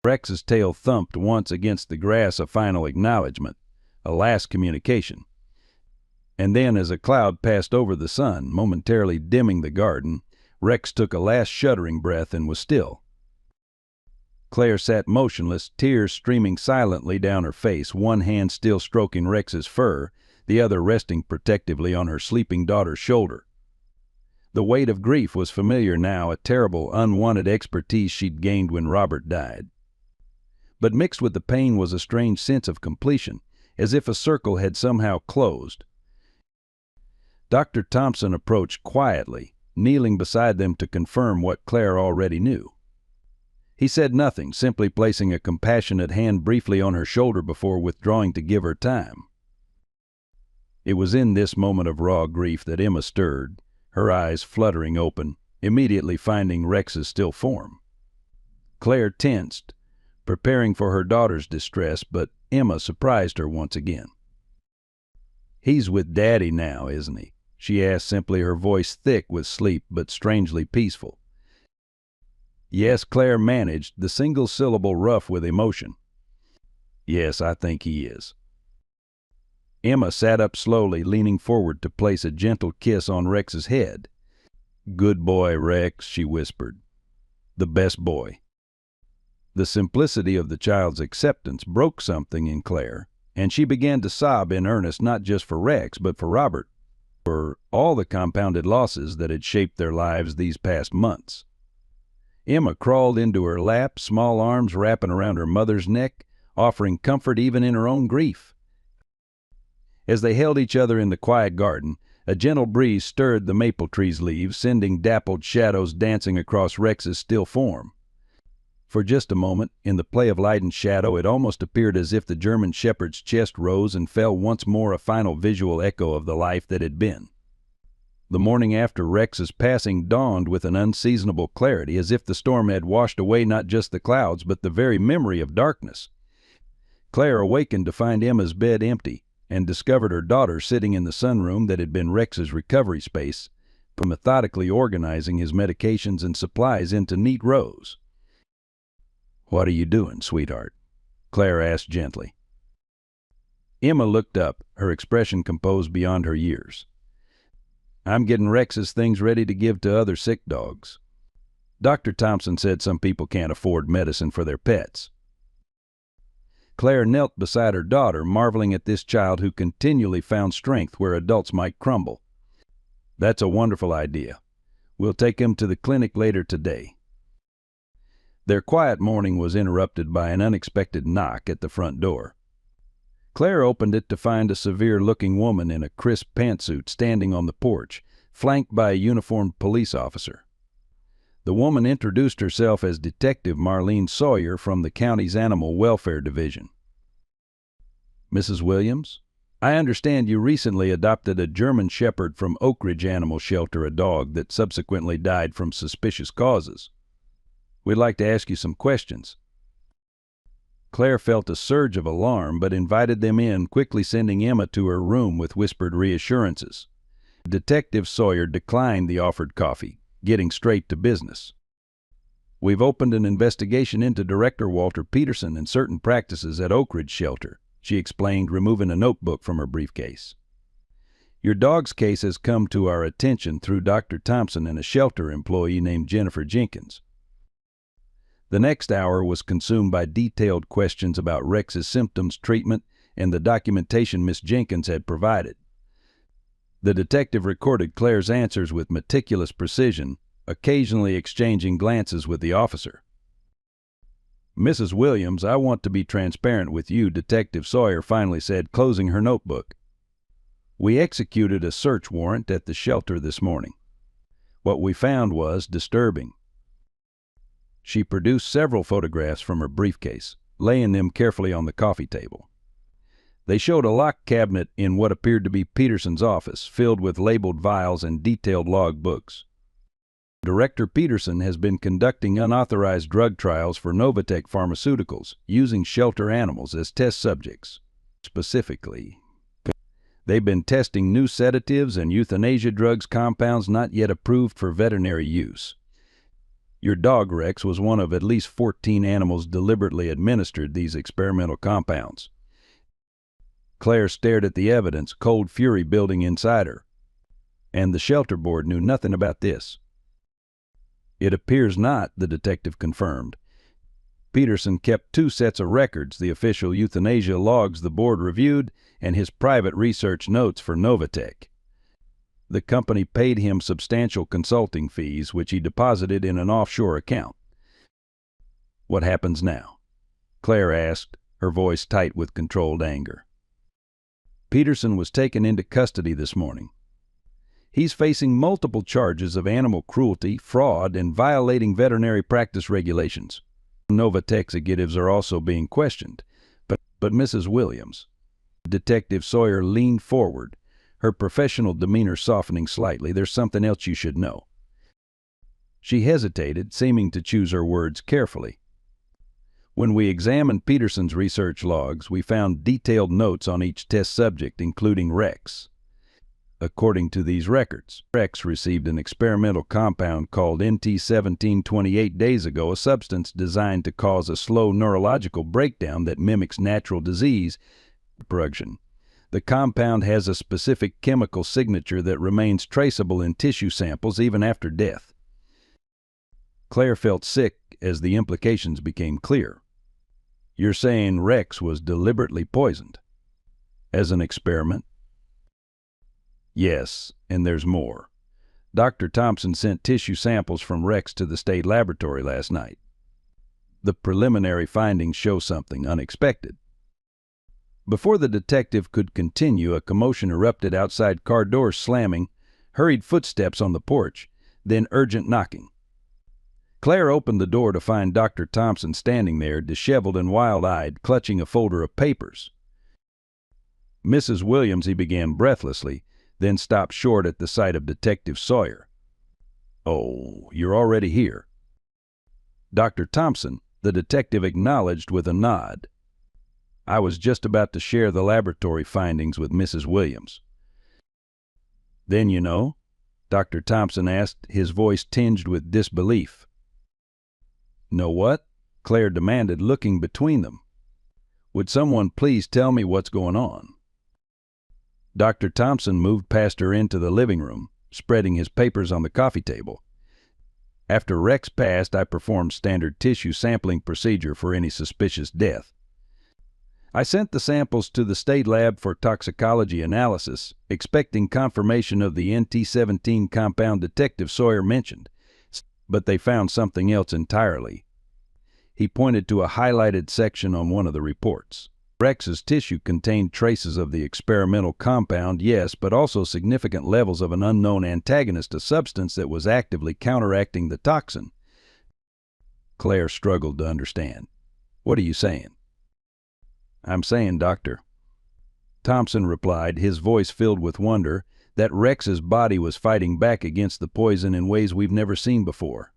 Rex's tail thumped once against the grass, a final acknowledgement, a last communication. And then, as a cloud passed over the sun, momentarily dimming the garden, Rex took a last shuddering breath and was still. Claire sat motionless, tears streaming silently down her face, one hand still stroking Rex's fur, the other resting protectively on her sleeping daughter's shoulder. The weight of grief was familiar now, a terrible, unwanted expertise she'd gained when Robert died. But mixed with the pain was a strange sense of completion, as if a circle had somehow closed. Dr. Thompson approached quietly, kneeling beside them to confirm what Claire already knew. He said nothing, simply placing a compassionate hand briefly on her shoulder before withdrawing to give her time. It was in this moment of raw grief that Emma stirred, her eyes fluttering open, immediately finding Rex's still form. Claire tensed, preparing for her daughter's distress, but Emma surprised her once again. "He's with Daddy now, isn't he?" she asked simply, her voice thick with sleep but strangely peaceful. Yes, Claire managed, the single syllable rough with emotion. "Yes, I think he is." Emma sat up slowly, leaning forward to place a gentle kiss on Rex's head. "Good boy, Rex," she whispered. "The best boy." The simplicity of the child's acceptance broke something in Claire, and she began to sob in earnest, not just for Rex, but for Robert, for all the compounded losses that had shaped their lives these past months. Emma crawled into her lap, small arms wrapping around her mother's neck, offering comfort even in her own grief. As they held each other in the quiet garden, a gentle breeze stirred the maple tree's leaves, sending dappled shadows dancing across Rex's still form. For just a moment, in the play of light and shadow, it almost appeared as if the German shepherd's chest rose and fell once more, a final visual echo of the life that had been. The morning after Rex's passing dawned with an unseasonable clarity, as if the storm had washed away not just the clouds, but the very memory of darkness. Claire awakened to find Emma's bed empty, and discovered her daughter sitting in the sunroom that had been Rex's recovery space, methodically organizing his medications and supplies into neat rows. "What are you doing, sweetheart?" Claire asked gently. Emma looked up, her expression composed beyond her years. "I'm getting Rex's things ready to give to other sick dogs. Dr. Thompson said some people can't afford medicine for their pets." Claire knelt beside her daughter, marveling at this child who continually found strength where adults might crumble. "That's a wonderful idea. We'll take him to the clinic later today." Their quiet morning was interrupted by an unexpected knock at the front door. Claire opened it to find a severe-looking woman in a crisp pantsuit standing on the porch, flanked by a uniformed police officer. The woman introduced herself as Detective Marlene Sawyer from the county's Animal Welfare Division. "Mrs. Williams, I understand you recently adopted a German Shepherd from Oak Ridge Animal Shelter, a dog that subsequently died from suspicious causes. We'd like to ask you some questions." Claire felt a surge of alarm but invited them in, quickly sending Emma to her room with whispered reassurances. Detective Sawyer declined the offered coffee, getting straight to business. "We've opened an investigation into Director Walter Peterson and certain practices at Oak Ridge Shelter," she explained, removing a notebook from her briefcase. "Your dog's case has come to our attention through Dr. Thompson and a shelter employee named Jennifer Jenkins." The next hour was consumed by detailed questions about Rex's symptoms, treatment, and the documentation Miss Jenkins had provided. The detective recorded Claire's answers with meticulous precision, occasionally exchanging glances with the officer. "Mrs. Williams, I want to be transparent with you," Detective Sawyer finally said, closing her notebook. "We executed a search warrant at the shelter this morning. What we found was disturbing." She produced several photographs from her briefcase, laying them carefully on the coffee table. They showed a locked cabinet in what appeared to be Peterson's office, filled with labeled vials and detailed log books. "Director Peterson has been conducting unauthorized drug trials for Novatech Pharmaceuticals, using shelter animals as test subjects. Specifically, they've been testing new sedatives and euthanasia drugs, compounds not yet approved for veterinary use. Your dog Rex was one of at least 14 animals deliberately administered these experimental compounds." Claire stared at the evidence, cold fury building inside her. "And the shelter board knew nothing about this?" "It appears not," the detective confirmed. "Peterson kept 2 sets of records, the official euthanasia logs the board reviewed and his private research notes for Novatech. The company paid him substantial consulting fees, which he deposited in an offshore account." "What happens now?" Claire asked, her voice tight with controlled anger. "Peterson was taken into custody this morning. He's facing multiple charges of animal cruelty, fraud, and violating veterinary practice regulations. Novatech executives are also being questioned. But Mrs. Williams," Detective Sawyer leaned forward, her professional demeanor softening slightly, "there's something else you should know." She hesitated, seeming to choose her words carefully. "When we examined Peterson's research logs, we found detailed notes on each test subject, including Rex. According to these records, Rex received an experimental compound called NT-17 28 days ago, a substance designed to cause a slow neurological breakdown that mimics natural disease production. The compound has a specific chemical signature that remains traceable in tissue samples even after death." Claire felt sick as the implications became clear. "You're saying Rex was deliberately poisoned? As an experiment?" "Yes, and there's more. Dr. Thompson sent tissue samples from Rex to the state laboratory last night. The preliminary findings show something unexpected." Before the detective could continue, a commotion erupted outside, car doors slamming, hurried footsteps on the porch, then urgent knocking. Claire opened the door to find Dr. Thompson standing there, disheveled and wild-eyed, clutching a folder of papers. "Mrs. Williams," he began breathlessly, then stopped short at the sight of Detective Sawyer. "Oh, you're already here." "Dr. Thompson," the detective acknowledged with a nod. "I was just about to share the laboratory findings with Mrs. Williams." "Then you know?" Dr. Thompson asked, his voice tinged with disbelief. "Know what?" Claire demanded, looking between them. "Would someone please tell me what's going on?" Dr. Thompson moved past her into the living room, spreading his papers on the coffee table. "After Rex passed, I performed standard tissue sampling procedure for any suspicious death. I sent the samples to the state lab for toxicology analysis, expecting confirmation of the NT-17 compound Detective Sawyer mentioned, but they found something else entirely." He pointed to a highlighted section on one of the reports. Rex's tissue contained traces of the experimental compound, yes, but also significant levels of an unknown antagonist, a substance that was actively counteracting the toxin. Claire struggled to understand. What are you saying? I'm saying, Doctor, Thompson replied, his voice filled with wonder, that Rex's body was fighting back against the poison in ways we've never seen before.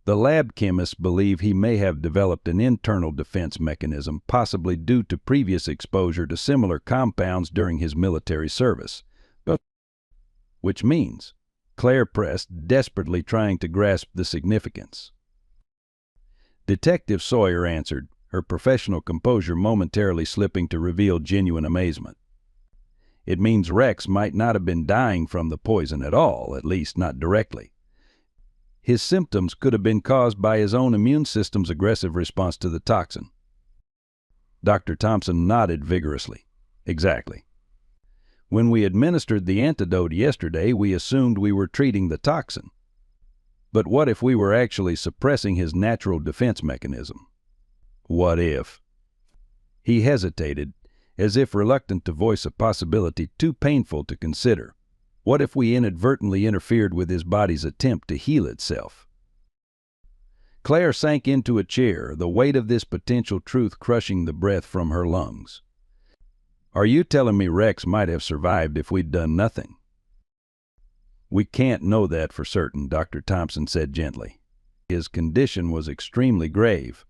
The lab chemists believe he may have developed an internal defense mechanism, possibly due to previous exposure to similar compounds during his military service. Which means, Claire pressed, desperately trying to grasp the significance. Detective Sawyer answered, her professional composure momentarily slipping to reveal genuine amazement. It means Rex might not have been dying from the poison at all, at least not directly. His symptoms could have been caused by his own immune system's aggressive response to the toxin. Dr. Thompson nodded vigorously. Exactly. When we administered the antidote yesterday, we assumed we were treating the toxin. But what if we were actually suppressing his natural defense mechanism? What if? He hesitated, as if reluctant to voice a possibility too painful to consider. What if we inadvertently interfered with his body's attempt to heal itself? Claire sank into a chair, the weight of this potential truth crushing the breath from her lungs. Are you telling me Rex might have survived if we'd done nothing? We can't know that for certain, Dr. Thompson said gently. His condition was extremely grave.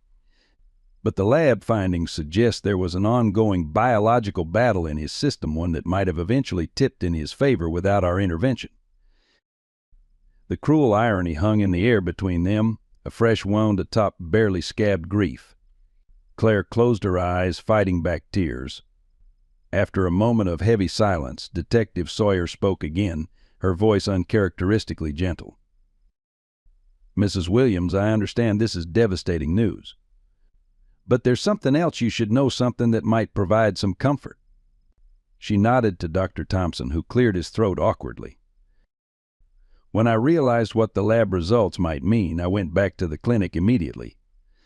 But the lab findings suggest there was an ongoing biological battle in his system, one that might have eventually tipped in his favor without our intervention. The cruel irony hung in the air between them, a fresh wound atop barely scabbed grief. Claire closed her eyes, fighting back tears. After a moment of heavy silence, Detective Sawyer spoke again, her voice uncharacteristically gentle. Mrs. Williams, I understand this is devastating news. But there's something else you should know, something that might provide some comfort. She nodded to Dr. Thompson, who cleared his throat awkwardly. When I realized what the lab results might mean, I went back to the clinic immediately.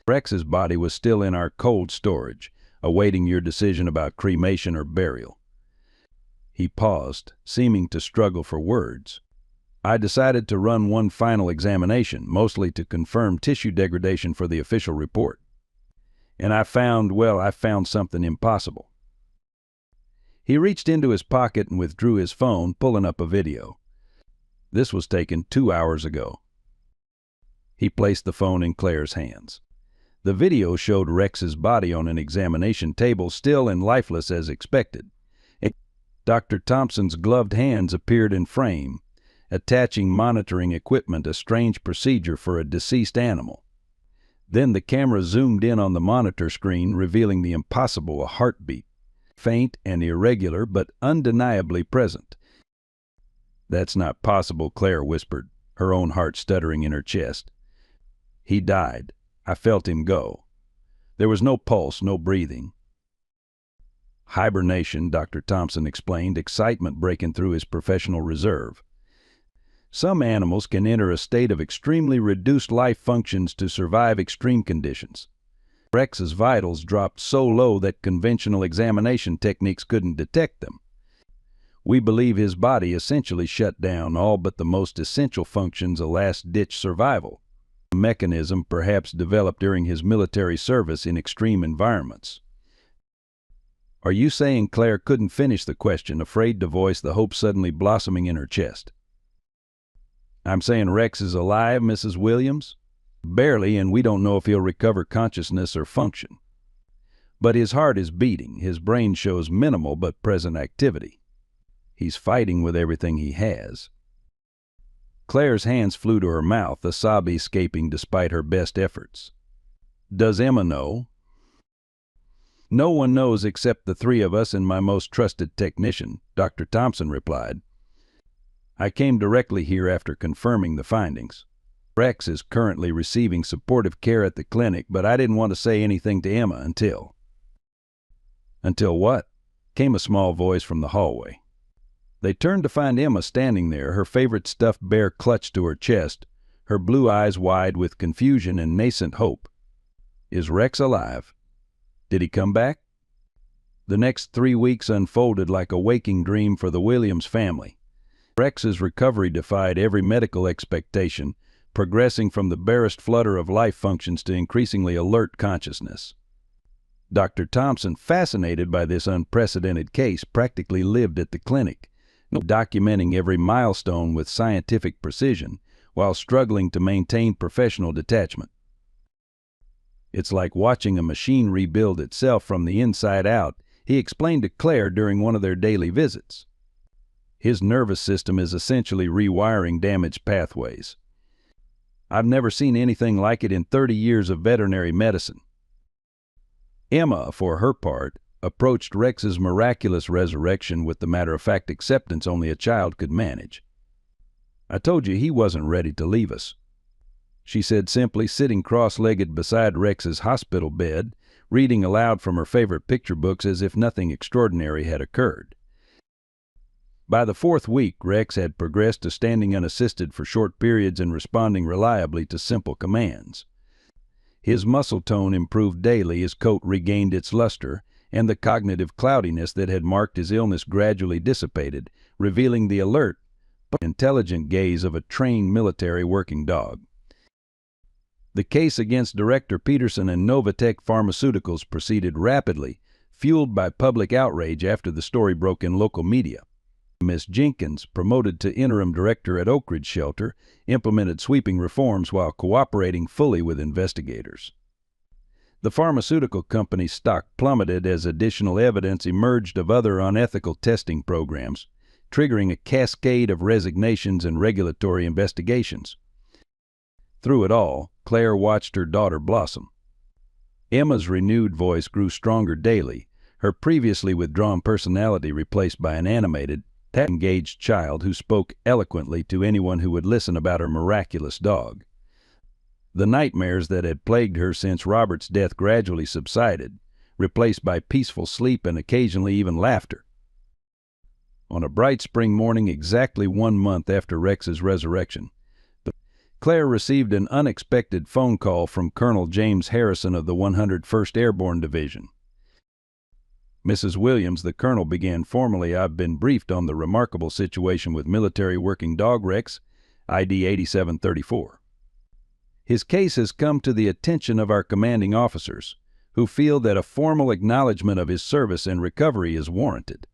Rex's body was still in our cold storage, awaiting your decision about cremation or burial. He paused, seeming to struggle for words. I decided to run one final examination, mostly to confirm tissue degradation for the official report. And I found something impossible. He reached into his pocket and withdrew his phone, pulling up a video. This was taken 2 hours ago. He placed the phone in Claire's hands. The video showed Rex's body on an examination table, still and lifeless as expected. Dr. Thompson's gloved hands appeared in frame, attaching monitoring equipment, a strange procedure for a deceased animal. Then the camera zoomed in on the monitor screen, revealing the impossible, a heartbeat, faint and irregular, but undeniably present. That's not possible, Claire whispered, her own heart stuttering in her chest. He died. I felt him go. There was no pulse, no breathing. Hibernation, Dr. Thompson explained, excitement breaking through his professional reserve. Some animals can enter a state of extremely reduced life functions to survive extreme conditions. Rex's vitals dropped so low that conventional examination techniques couldn't detect them. We believe his body essentially shut down, all but the most essential functions, a last-ditch survival. A mechanism perhaps developed during his military service in extreme environments. Are you saying Claire couldn't finish the question, afraid to voice the hope suddenly blossoming in her chest? I'm saying Rex is alive, Mrs. Williams? Barely, and we don't know if he'll recover consciousness or function. But his heart is beating, his brain shows minimal but present activity. He's fighting with everything he has. Claire's hands flew to her mouth, a sob escaping despite her best efforts. Does Emma know? No one knows except the three of us and my most trusted technician, Dr. Thompson replied. I came directly here after confirming the findings. Rex is currently receiving supportive care at the clinic, but I didn't want to say anything to Emma until... Until what? Came a small voice from the hallway. They turned to find Emma standing there, her favorite stuffed bear clutched to her chest, her blue eyes wide with confusion and nascent hope. Is Rex alive? Did he come back? The next 3 weeks unfolded like a waking dream for the Williams family. Rex's recovery defied every medical expectation, progressing from the barest flutter of life functions to increasingly alert consciousness. Dr. Thompson, fascinated by this unprecedented case, practically lived at the clinic, documenting every milestone with scientific precision while struggling to maintain professional detachment. "It's like watching a machine rebuild itself from the inside out," he explained to Claire during one of their daily visits. "His nervous system is essentially rewiring damaged pathways. I've never seen anything like it in 30 years of veterinary medicine." Emma, for her part, approached Rex's miraculous resurrection with the matter-of-fact acceptance only a child could manage. "I told you he wasn't ready to leave us," she said simply, sitting cross-legged beside Rex's hospital bed, reading aloud from her favorite picture books as if nothing extraordinary had occurred. By the 4th week, Rex had progressed to standing unassisted for short periods and responding reliably to simple commands. His muscle tone improved daily, his coat regained its luster, and the cognitive cloudiness that had marked his illness gradually dissipated, revealing the alert but intelligent gaze of a trained military working dog. The case against Director Peterson and Novatech Pharmaceuticals proceeded rapidly, fueled by public outrage after the story broke in local media. Miss Jenkins, promoted to interim director at Oak Ridge Shelter, implemented sweeping reforms while cooperating fully with investigators. The pharmaceutical company's stock plummeted as additional evidence emerged of other unethical testing programs, triggering a cascade of resignations and regulatory investigations. Through it all, Claire watched her daughter blossom. Emma's renewed voice grew stronger daily, her previously withdrawn personality replaced by an animated, engaged child who spoke eloquently to anyone who would listen about her miraculous dog. The nightmares that had plagued her since Robert's death gradually subsided, replaced by peaceful sleep and occasionally even laughter. On a bright spring morning exactly 1 month after Rex's resurrection, Claire received an unexpected phone call from Colonel James Harrison of the 101st Airborne Division. "Mrs. Williams," the colonel began formally, "I've been briefed on the remarkable situation with military working dog Rex, ID 8734. His case has come to the attention of our commanding officers, who feel that a formal acknowledgement of his service and recovery is warranted."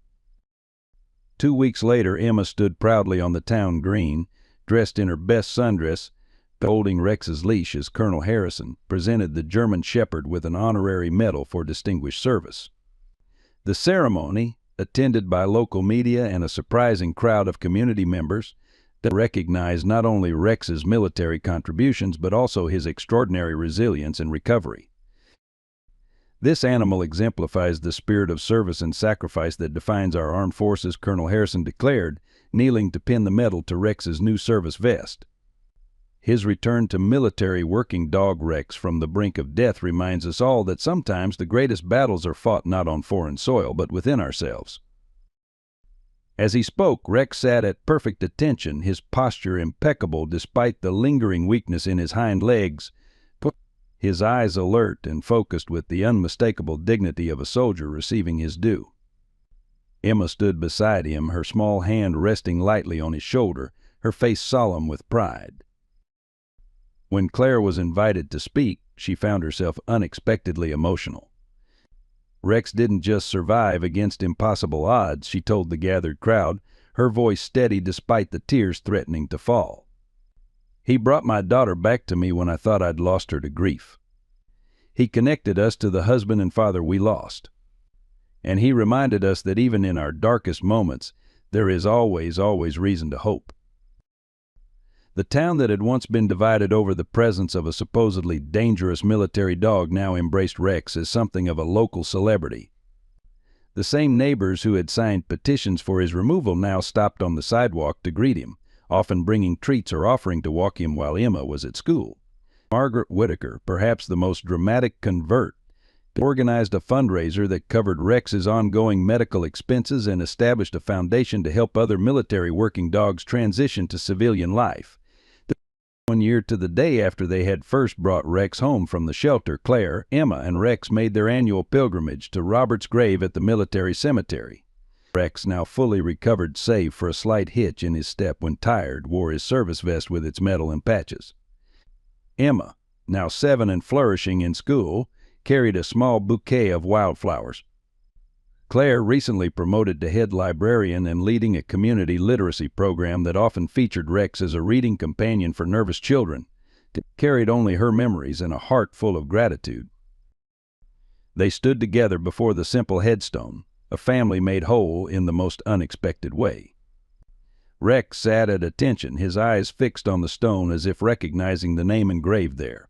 2 weeks later, Emma stood proudly on the town green, dressed in her best sundress, holding Rex's leash as Colonel Harrison presented the German Shepherd with an honorary medal for distinguished service. The ceremony, attended by local media and a surprising crowd of community members, that recognized not only Rex's military contributions but also his extraordinary resilience and recovery. "This animal exemplifies the spirit of service and sacrifice that defines our armed forces," Colonel Harrison declared, kneeling to pin the medal to Rex's new service vest. His return to military working dog Rex from the brink of death reminds us all that sometimes the greatest battles are fought not on foreign soil but within ourselves. As he spoke, Rex sat at perfect attention, his posture impeccable despite the lingering weakness in his hind legs, his eyes alert and focused with the unmistakable dignity of a soldier receiving his due. Emma stood beside him, her small hand resting lightly on his shoulder, her face solemn with pride. When Claire was invited to speak, she found herself unexpectedly emotional. "Rex didn't just survive against impossible odds," she told the gathered crowd, her voice steady despite the tears threatening to fall. "He brought my daughter back to me when I thought I'd lost her to grief. He connected us to the husband and father we lost. And he reminded us that even in our darkest moments, there is always reason to hope." The town that had once been divided over the presence of a supposedly dangerous military dog now embraced Rex as something of a local celebrity. The same neighbors who had signed petitions for his removal now stopped on the sidewalk to greet him, often bringing treats or offering to walk him while Emma was at school. Margaret Whitaker, perhaps the most dramatic convert, organized a fundraiser that covered Rex's ongoing medical expenses and established a foundation to help other military working dogs transition to civilian life. 1 year to the day after they had first brought Rex home from the shelter, Claire, Emma, and Rex made their annual pilgrimage to Robert's grave at the military cemetery. Rex, now fully recovered save for a slight hitch in his step when tired, wore his service vest with its medal and patches. Emma, now 7 and flourishing in school, carried a small bouquet of wildflowers. Claire, recently promoted to head librarian and leading a community literacy program that often featured Rex as a reading companion for nervous children, carried only her memories and a heart full of gratitude. They stood together before the simple headstone, a family made whole in the most unexpected way. Rex sat at attention, his eyes fixed on the stone as if recognizing the name engraved there.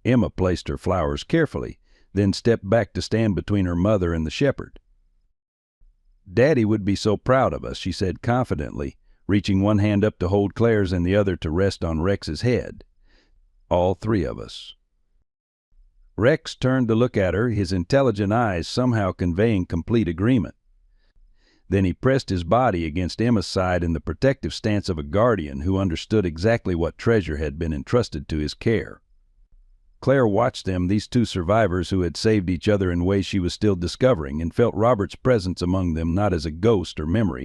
Emma placed her flowers carefully, then stepped back to stand between her mother and the shepherd. "Daddy would be so proud of us," she said confidently, reaching one hand up to hold Claire's and the other to rest on Rex's head. "All 3 of us." Rex turned to look at her, his intelligent eyes somehow conveying complete agreement. Then he pressed his body against Emma's side in the protective stance of a guardian who understood exactly what treasure had been entrusted to his care. Claire watched them, these 2 survivors who had saved each other in ways she was still discovering, and felt Robert's presence among them not as a ghost or memory,